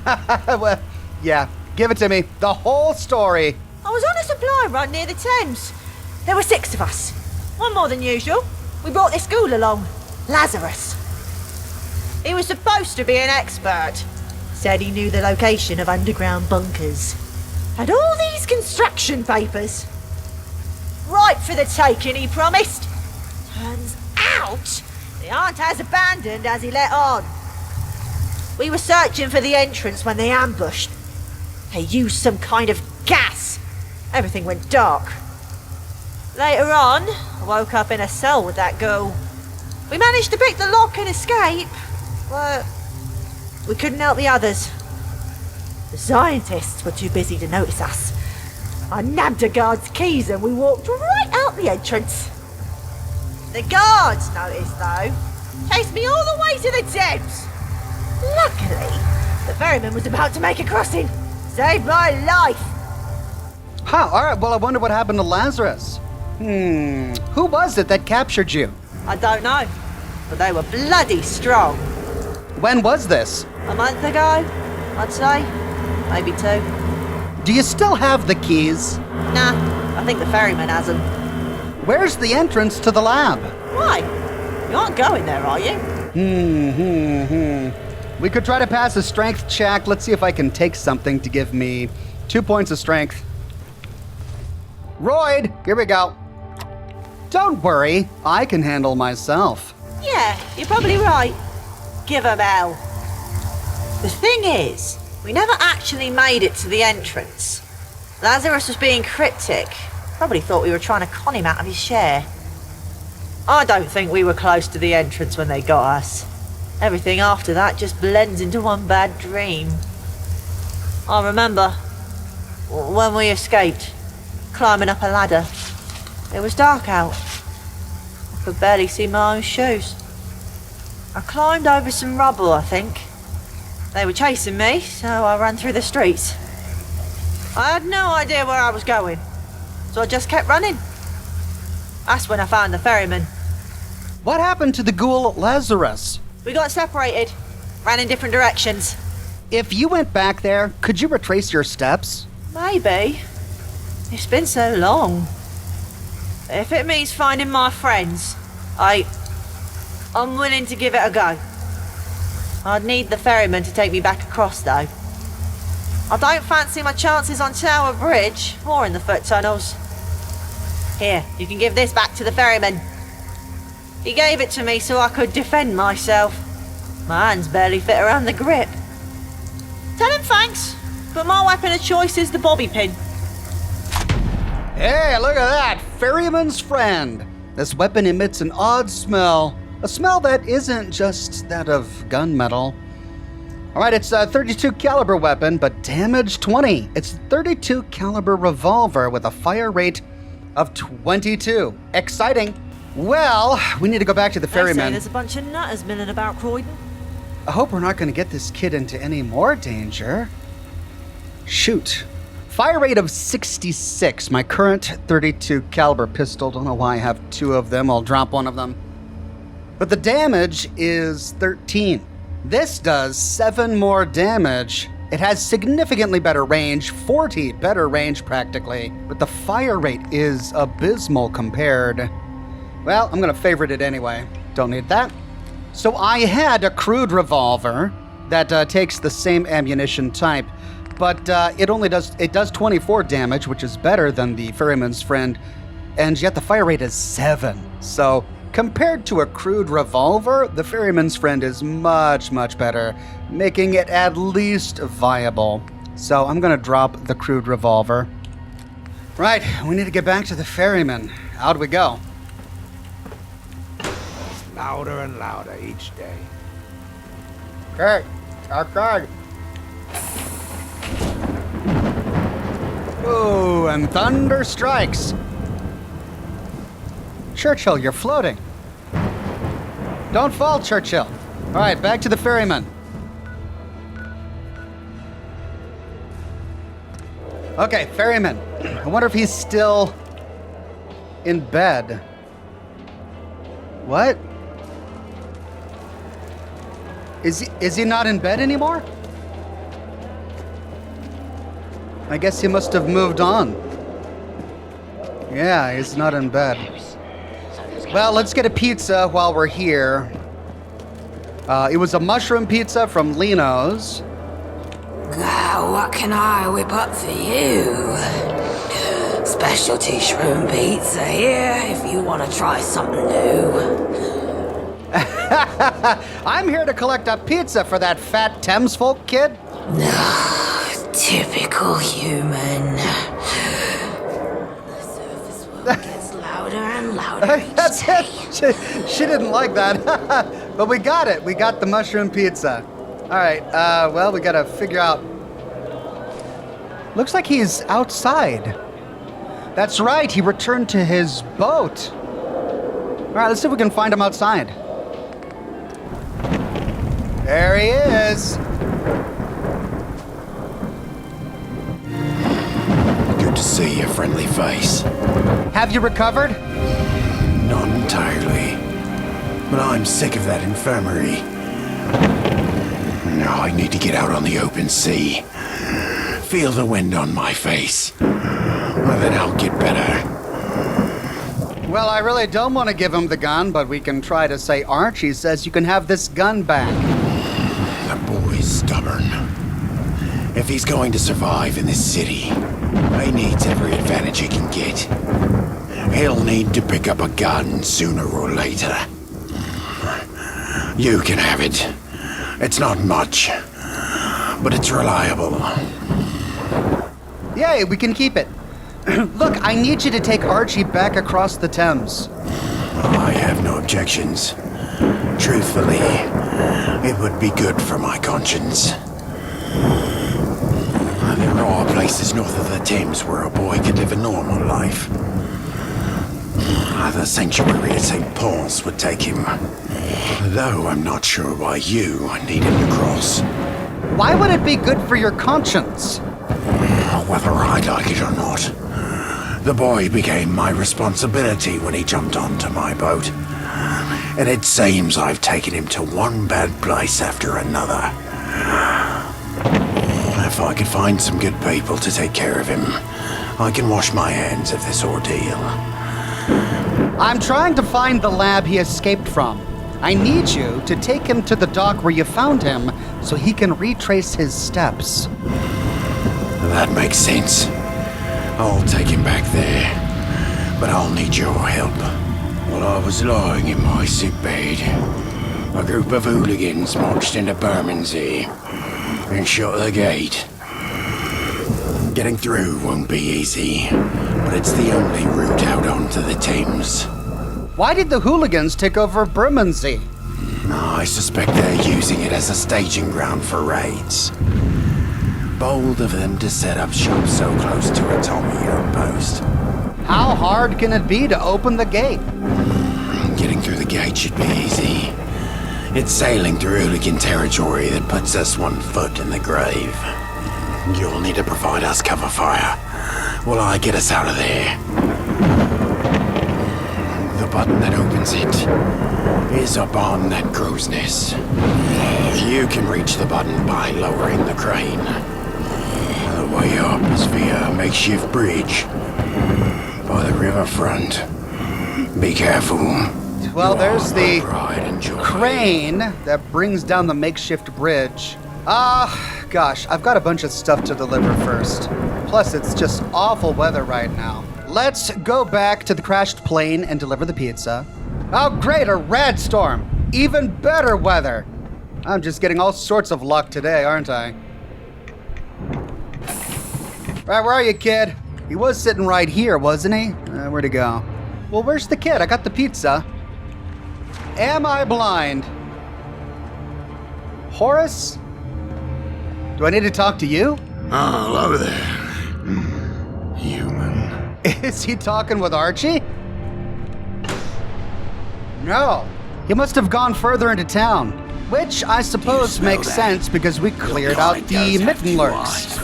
Well, yeah. Give it to me. The whole story. I was on a supply run near the Thames. There were 6 of us. One more than usual. We brought this school along. Lazarus. He was supposed to be an expert. Said he knew the location of underground bunkers. Had all these construction papers. Ripe for the taking, he promised. Turns out, they aren't as abandoned as he let on. We were searching for the entrance when they ambushed. They used some kind of gas. Everything went dark. Later on, I woke up in a cell with that girl. We managed to pick the lock and escape, but we couldn't help the others. The scientists were too busy to notice us. I nabbed a guard's keys and we walked right out the entrance. The guards noticed, though. Chased me all the way to the Thames. Luckily, the ferryman was about to make a crossing. Saved my life. Huh, alright, well I wonder what happened to Lazarus. Who was it that captured you? I don't know, but they were bloody strong. When was this? A month ago, I'd say. Maybe 2. Do you still have the keys? Nah, I think the ferryman has them. Where's the entrance to the lab? Why? You aren't going there, are you? We could try to pass a strength check. Let's see if I can take something to give me 2 points of strength. Royd, here we go. Don't worry, I can handle myself. Yeah, you're probably right. Give 'em hell. The thing is, we never actually made it to the entrance. Lazarus was being cryptic. Probably thought we were trying to con him out of his share. I don't think we were close to the entrance when they got us. Everything after that just blends into one bad dream. I remember when we escaped, climbing up a ladder. It was dark out. I could barely see my own shoes. I climbed over some rubble, I think. They were chasing me, so I ran through the streets. I had no idea where I was going, so I just kept running. That's when I found the ferryman. What happened to the ghoul Lazarus? We got separated, ran in different directions. If you went back there, could you retrace your steps? Maybe. It's been so long. If it means finding my friends, I'm willing to give it a go. I'd need the ferryman to take me back across, though. I don't fancy my chances on Tower Bridge or in the foot tunnels. Here, you can give this back to the ferryman. He gave it to me so I could defend myself. My hands barely fit around the grip. Tell him thanks, but my weapon of choice is the bobby pin. Hey, look at that! Ferryman's friend! This weapon emits an odd smell. A smell that isn't just that of gunmetal. Alright, it's a 32 caliber weapon, but damage 20. It's a 32 caliber revolver with a fire rate of 22. Exciting. Well, we need to go back to the They say ferryman. there's a bunch of nutters milling about Croydon. I hope we're not going to get this kid into any more danger. Shoot. Fire rate of 66. My current 32 caliber pistol. Don't know why I have 2 of them. I'll drop one of them. But the damage is 13. This does 7 more damage. It has significantly better range, 40 better range practically, but the fire rate is abysmal compared. Well, I'm gonna favorite it anyway. Don't need that. So I had a crude revolver that takes the same ammunition type, but it does 24 damage, which is better than the ferryman's friend, and yet the fire rate is 7. So compared to a crude revolver, the ferryman's friend is much, much better, making it at least viable. So I'm gonna drop the crude revolver. Right, we need to get back to the ferryman. Out we go. It's louder and louder each day. Okay, okay. Ooh, and thunder strikes. Churchill, you're floating. Don't fall, Churchill. All right, back to the ferryman. Okay, ferryman. I wonder if he's still in bed. What? Is he not in bed anymore? I guess he must have moved on. Yeah, he's not in bed. Well, let's get a pizza while we're here. It was a mushroom pizza from Lino's. What can I whip up for you? Specialty shroom pizza here if you want to try something new. I'm here to collect a pizza for that fat Thamesfolk kid. Typical human. The surface world gets louder and louder each That's day. it. She didn't like that. But we got it. We got the mushroom pizza. All right. Well, we got to figure out. Looks like he's outside. That's right. He returned to his boat. All right. Let's see if we can find him outside. There he is. Good to see your friendly face. Have you recovered? Not entirely. But I'm sick of that infirmary. Now I need to get out on the open sea. Feel the wind on my face. Well, then I'll get better. Well, I really don't want to give him the gun, but we can try to say Archie says you can have this gun back. That boy's stubborn. If he's going to survive in this city, he needs every advantage he can get. He'll need to pick up a gun sooner or later. You can have it. It's not much, but it's reliable. Yay, we can keep it. Look, I need you to take Archie back across the Thames. I have no objections. Truthfully, it would be good for my conscience. There are places north of the Thames where a boy could live a normal life. The sanctuary at St. Paul's would take him. Though I'm not sure why you need him to cross. Why would it be good for your conscience? Whether I like it or not. The boy became my responsibility when he jumped onto my boat. And it seems I've taken him to one bad place after another. If I could find some good people to take care of him, I can wash my hands of this ordeal. I'm trying to find the lab he escaped from. I need you to take him to the dock where you found him so he can retrace his steps. That makes sense. I'll take him back there, but I'll need your help. While I was lying in my sickbed, a group of hooligans marched into Bermondsey and shut the gate. Getting through won't be easy, but it's the only route out onto the Thames. Why did the hooligans take over Bermondsey? I suspect they're using it as a staging ground for raids. Bold of them to set up shop so close to a Tommy outpost. How hard can it be to open the gate? Getting through the gate should be easy. It's sailing through hooligan territory that puts us one foot in the grave. You'll need to provide us cover fire while I get us out of there. The button that opens it is up on that crow's nest. You can reach the button by lowering the crane. The way up is via a makeshift bridge by the riverfront. Be careful. Well, there's the Pride and joy. crane that brings down the makeshift bridge. Gosh, I've got a bunch of stuff to deliver first. Plus, it's just awful weather right now. Let's go back to the crashed plane and deliver the pizza. Oh, great, a rad storm. Even better weather. I'm just getting all sorts of luck today, aren't I? Right, where are you, kid? He was sitting right here, wasn't he? Where'd he go? Well, where's the kid? I got the pizza. Am I blind? Horace? Do I need to talk to you? Oh, hello there. Human. Is he talking with Archie? No. He must have gone further into town, which I suppose makes sense because we cleared out the Mittenlurks.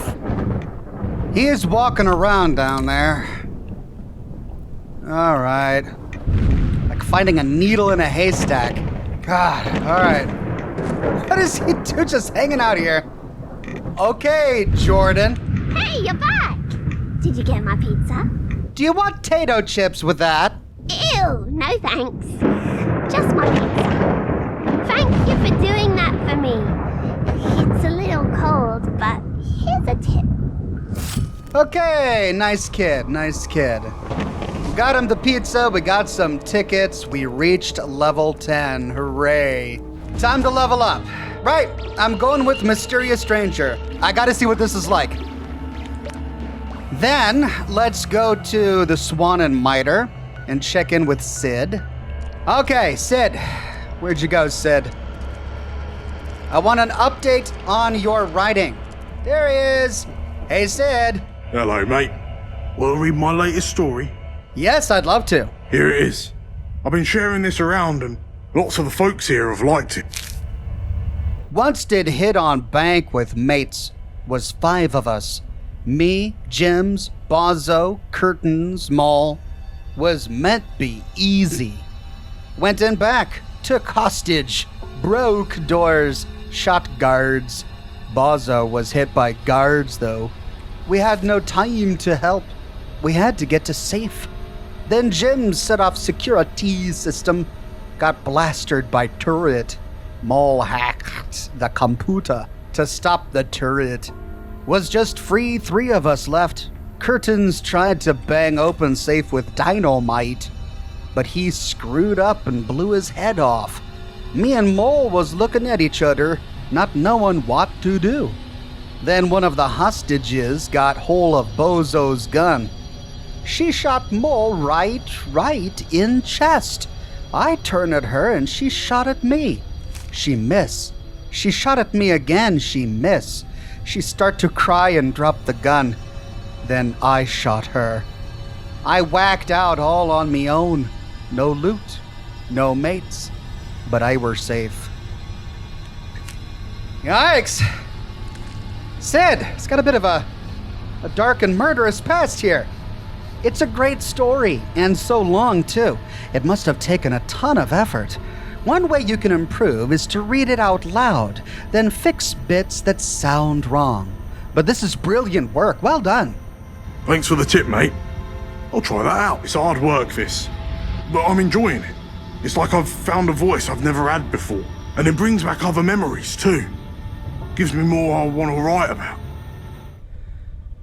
He is walking around down there. All right. Like finding a needle in a haystack. God, all right. What does he do just hanging out here? Okay, Jordan. Hey, you're back! Did you get my pizza? Do you want potato chips with that? Ew, no thanks. Just my pizza. Thank you for doing that for me. It's a little cold, but here's a tip. Okay, nice kid, nice kid. We got him the pizza, we got some tickets, we reached level 10, hooray. Time to level up. Right, I'm going with Mysterious Stranger. I gotta see what this is like. Then, let's go to the Swan and Mitre and check in with Sid. Okay, Sid. Where'd you go, Sid? I want an update on your writing. There he is. Hey, Sid. Hello, mate. Want to read my latest story? Yes, I'd love to. Here it is. I've been sharing this around and lots of the folks here have liked it. Once did hit on bank with mates. Was 5 of us. Me, Jims, Bozo, Curtains, Mall. Was meant be easy. Went in back, took hostage, broke doors, shot guards. Bozo was hit by guards, though. We had no time to help. We had to get to safe. Then Jim set off security system. Got blasted by turret. Mole hacked the computer to stop the turret. Was just free 3 of us left. Curtains tried to bang open safe with dynamite, but he screwed up and blew his head off. Me and Mole was looking at each other, not knowing what to do. Then one of the hostages got hold of Bozo's gun. She shot Mole right in chest. I turned at her and she shot at me. She miss. She shot at me again, she miss. She start to cry and drop the gun. Then I shot her. I whacked out all on me own. No loot, no mates, but I were safe. Yikes! Sid, it's got a bit of a dark and murderous past here. It's a great story, and so long too. It must have taken a ton of effort. One way you can improve is to read it out loud, then fix bits that sound wrong. But this is brilliant work, well done. Thanks for the tip, mate. I'll try that out. It's hard work, this. But I'm enjoying it. It's like I've found a voice I've never had before. And it brings back other memories, too. Gives me more I want to write about.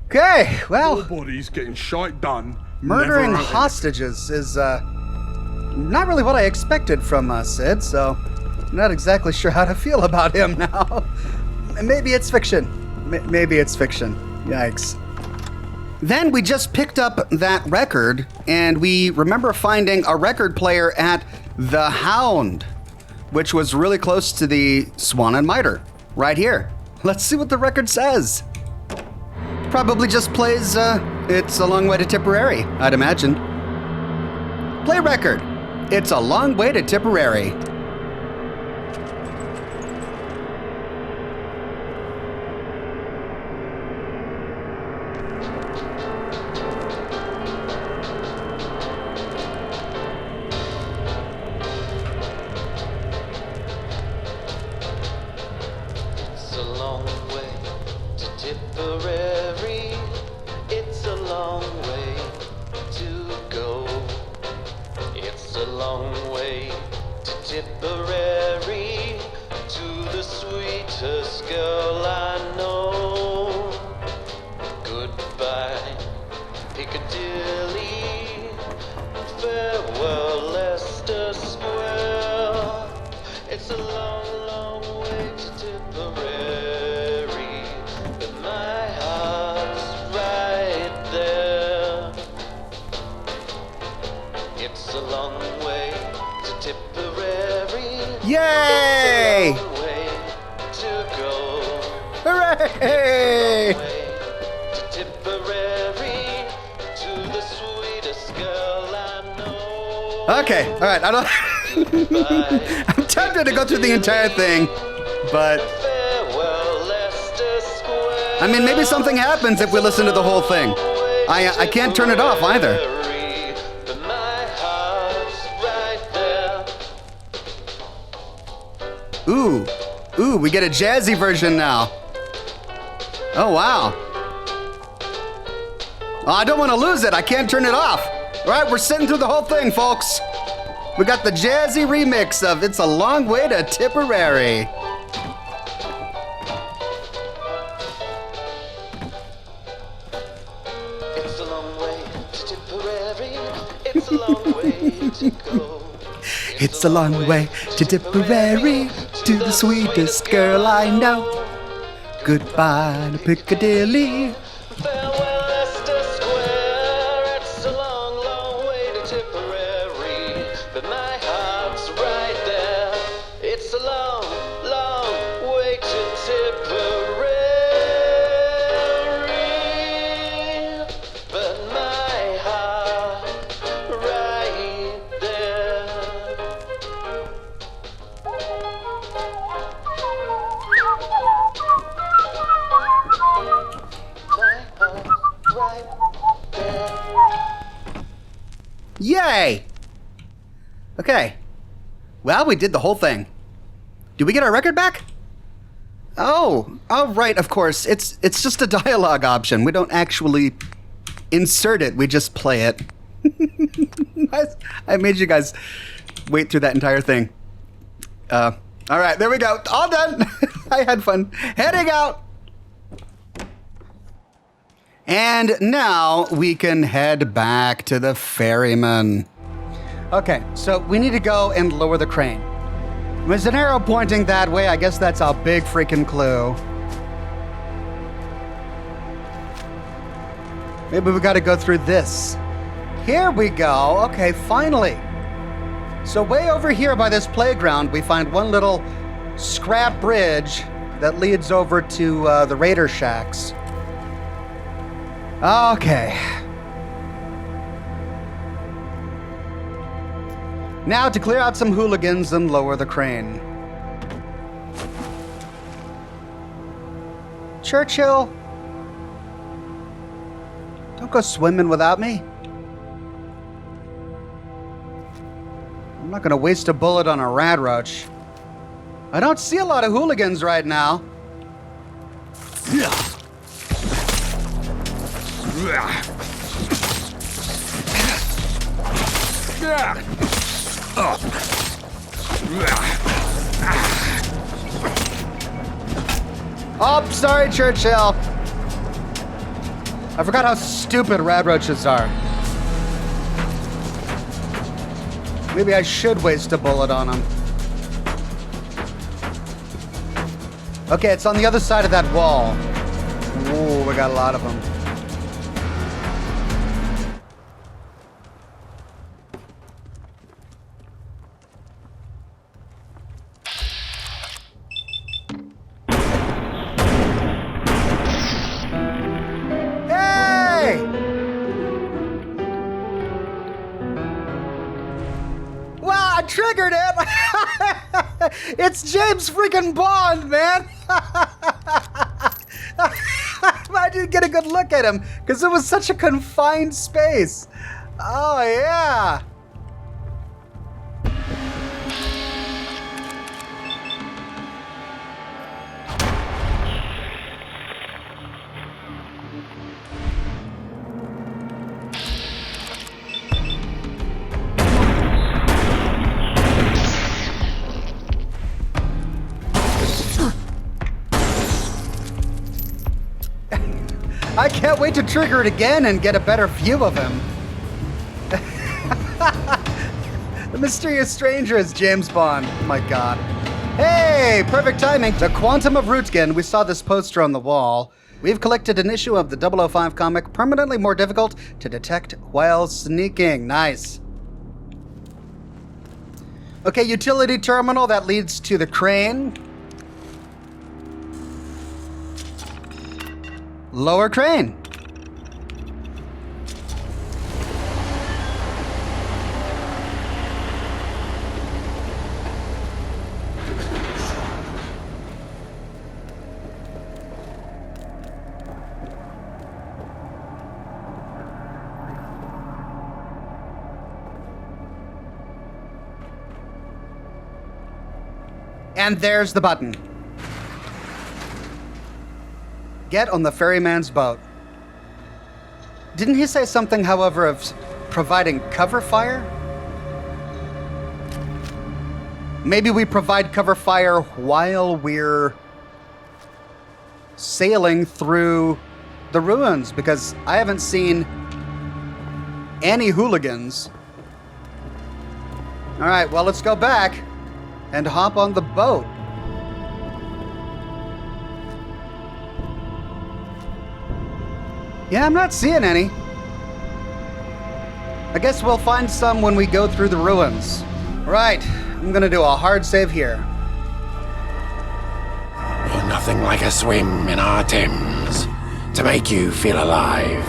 Okay, well... More bodies getting shite done. Murdering hostages is, not really what I expected from Sid, so I'm not exactly sure how to feel about him now. Maybe it's fiction. Maybe it's fiction. Yikes. Then we just picked up that record, and we remember finding a record player at The Hound, which was really close to the Swan and Mitre, right here. Let's see what the record says. Probably just plays, It's a Long Way to Tipperary, I'd imagine. Play record. It's a Long Way to Tipperary. It's a long way to Tipperary. It's a long way to go. It's a long way to Tipperary, to the sweetest girl I know. Goodbye, Piccadilly. Farewell, Leicester Square. It's a long, long way to Tipperary, but my heart's right there. It's a long way to Tipperary. Yay! It's a long way to go. Hooray! To Tipperary, to the sweetest girl I know. Okay, all right. I don't. I'm tempted to go through the entire thing, but Farewell, Leicester Square. I mean, maybe something happens if we listen to the whole thing. I can't turn it off either. But my heart's right there. Ooh, we get a jazzy version now. Oh wow. Oh, I don't want to lose it. I can't turn it off. All right, we're sitting through the whole thing, folks. We got the jazzy remix of It's a Long Way to Tipperary. It's a long way to Tipperary. It's a long way to go. It's a long way to Tipperary, to the sweetest girl I know. Goodbye to Piccadilly. Farewell, Leicester Square. It's a long, long way to Tipperary, but my heart's right there. It's a long, long way to Tipperary, but my heart right there. Right there. Yay! Okay. Well, we did the whole thing. Did we get our record back? Oh, right, of course. It's just a dialogue option. We don't actually insert it. We just play it. I made you guys wait through that entire thing. All right, there we go. All done. I had fun. Heading out. And now we can head back to the Ferryman. Okay, so we need to go and lower the crane. There's an arrow pointing that way. I guess that's a big freaking clue. Maybe we got to go through this. Here we go. Okay, finally. So way over here by this playground, we find one little scrap bridge that leads over to the Raider Shacks. Okay. Now to clear out some hooligans and lower the crane. Churchill, don't go swimming without me. I'm not gonna waste a bullet on a rat roach. I don't see a lot of hooligans right now. Oh, sorry, Churchill. I forgot how stupid rat roaches are. Maybe I should waste a bullet on them. Okay, it's on the other side of that wall. Ooh, we got a lot of them. Triggered it! It's James freaking Bond, man! I didn't get a good look at him because it was such a confined space. Oh, yeah! I can't wait to trigger it again and get a better view of him. The mysterious stranger is James Bond. Oh my God. Hey, perfect timing. The Quantum of Rootgen. We saw this poster on the wall. We've collected an issue of the 005 comic, permanently more difficult to detect while sneaking. Nice. Okay, utility terminal that leads to the crane. Lower crane. And there's the button. Get on the ferryman's boat. Didn't he say something, however, of providing cover fire? Maybe we provide cover fire while we're sailing through the ruins, because I haven't seen any hooligans. All right, well, let's go back and hop on the boat. Yeah, I'm not seeing any. I guess we'll find some when we go through the ruins. Right, I'm gonna do a hard save here. You're nothing like a swim in our Thames to make you feel alive.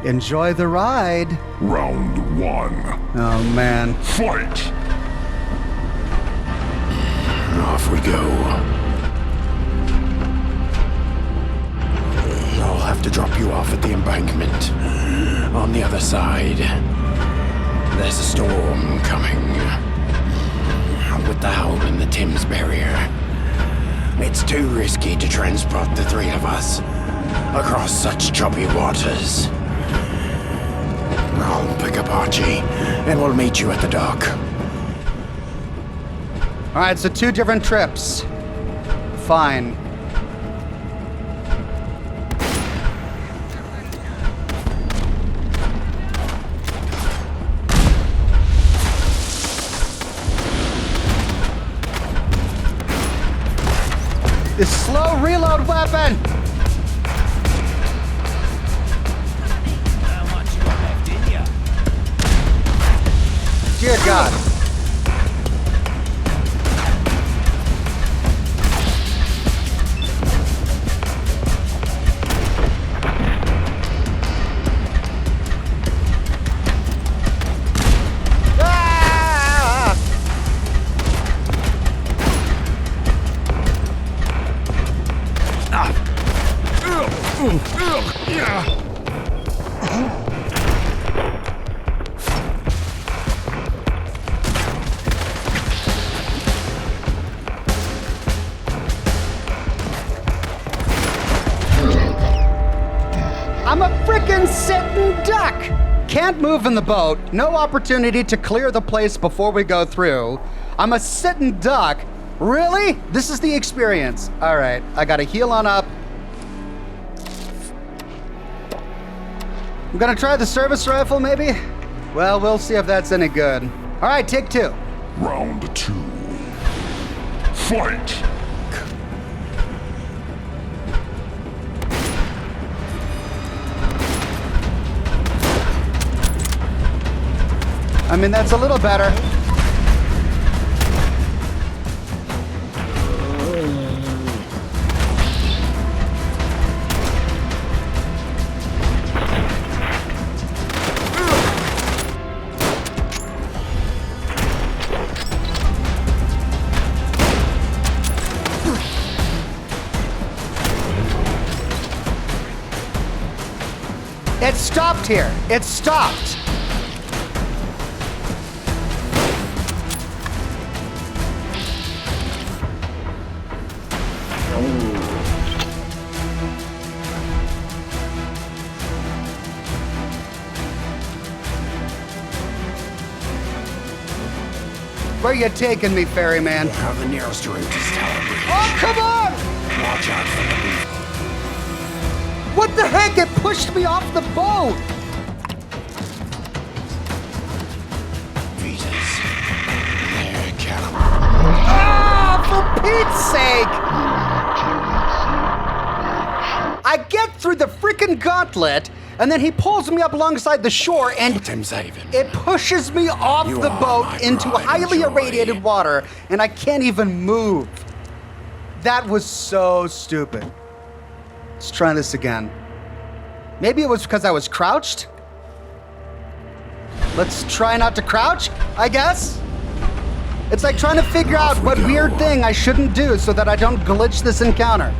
Enjoy the ride. Round one. Oh, man. Fight! Off we go. I'll have to drop you off at the embankment. On the other side, there's a storm coming. With the howl and the Thames barrier, It's too risky to transport the three of us across such choppy waters. I'll pick up Archie, and we'll meet you at the dock. Alright, so 2 different trips. Fine. This slow reload weapon! How much you left in ya? Dear God. I'm a frickin' sitting duck! Can't move in the boat, no opportunity to clear the place before we go through. I'm a sitting duck. Really? This is the experience. All right, I gotta heal on up. I'm gonna try the service rifle, maybe? Well, we'll see if that's any good. All right, take 2. Round 2. Fight! I mean, that's a little better. It stopped here. It stopped. Where you taking me, Ferryman? Now the nearest route is Tower Bridge. Oh, come on! Watch out for the beef. What the heck? It pushed me off the boat! Peters. There, Callum. Ah, for Pete's sake! I get through the frickin' gauntlet, and then he pulls me up alongside the shore, and Thameshaven. it pushes me off You the are boat my into pride and highly joy. irradiated water, and I can't even move. That was so stupid. Let's try this again. Maybe it was because I was crouched? Let's try not to crouch, I guess? It's like trying to figure out what weird thing I shouldn't do so that I don't glitch this encounter.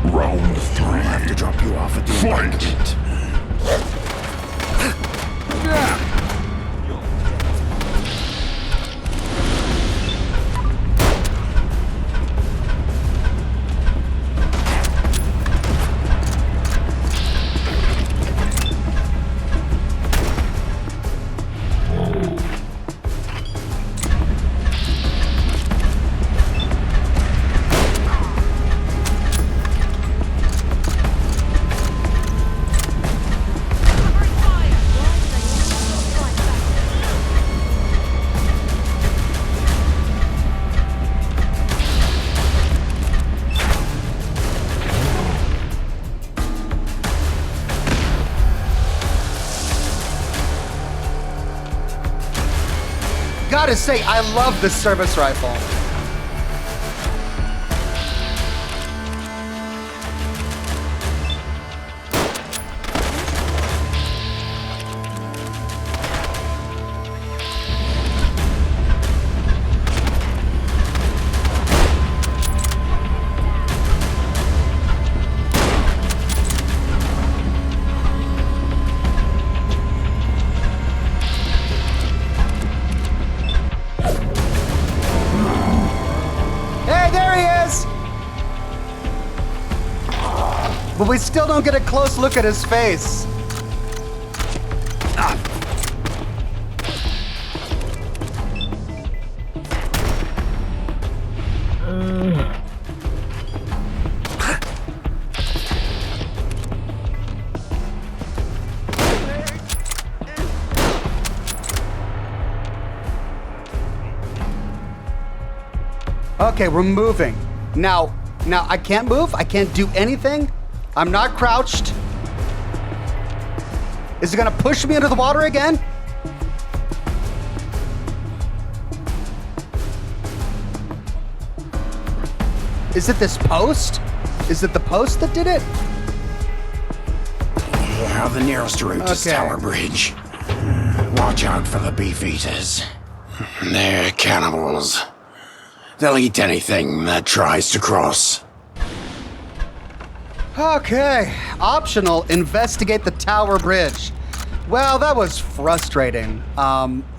Round 3. I'll have to drop you off at the embankment. Gotta say, I love this service rifle. but we still don't get a close look at his face. Okay, we're moving. Now I can't move. I can't do anything. I'm not crouched. Is it gonna push me into the water again? Is it this post? Is it the post that did it? Yeah, the nearest route is Okay. Tower Bridge. Watch out for the beef eaters. They're cannibals. They'll eat anything that tries to cross. Okay, optional, investigate the Tower Bridge. Well, that was frustrating.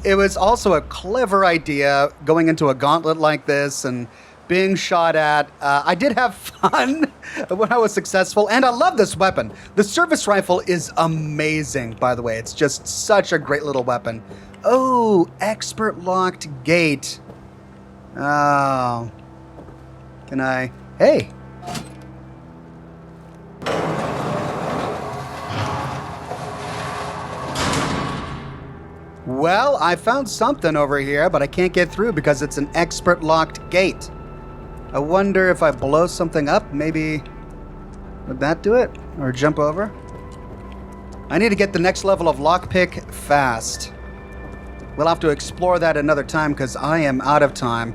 It was also a clever idea going into a gauntlet like this and being shot at. I did have fun when I was successful, and I love this weapon. The service rifle is amazing, by the way. It's just such a great little weapon. Oh, expert locked gate. Oh. Can I? Hey. Well, I found something over here, but I can't get through because it's an expert locked gate. I wonder if I blow something up, maybe would that do it? Or jump over? I need to get the next level of lockpick fast. We'll have to explore that another time because I am out of time.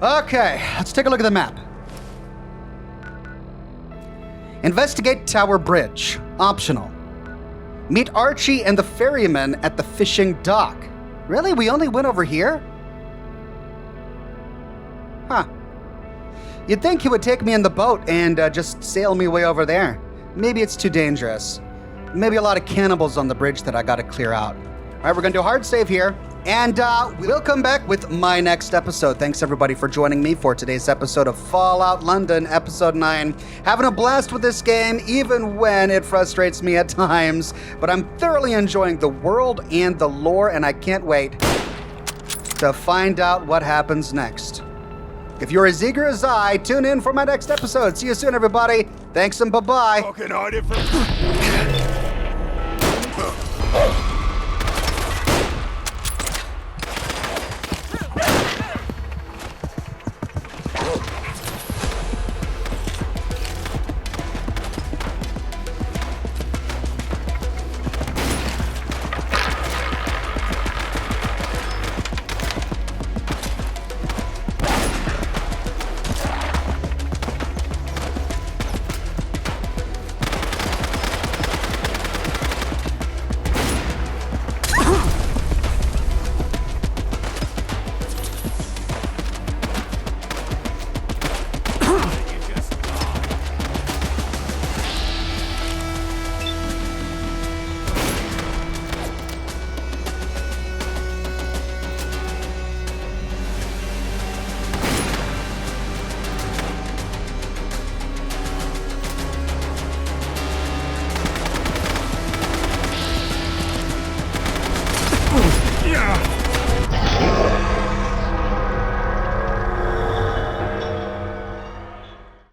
Okay, let's take a look at the map. Investigate Tower Bridge. Optional. Meet Archie and the ferryman at the fishing dock. Really? We only went over here? Huh. You'd think he would take me in the boat and just sail me way over there. Maybe it's too dangerous. Maybe a lot of cannibals on the bridge that I gotta clear out. All right, we're gonna do a hard save here, and we'll come back with my next episode. Thanks everybody for joining me for today's episode of Fallout London, episode 9. Having a blast with this game, even when it frustrates me at times, but I'm thoroughly enjoying the world and the lore, and I can't wait to find out what happens next. If you're as eager as I, tune in for my next episode. See you soon, everybody. Thanks and bye-bye. Fucking hide it from...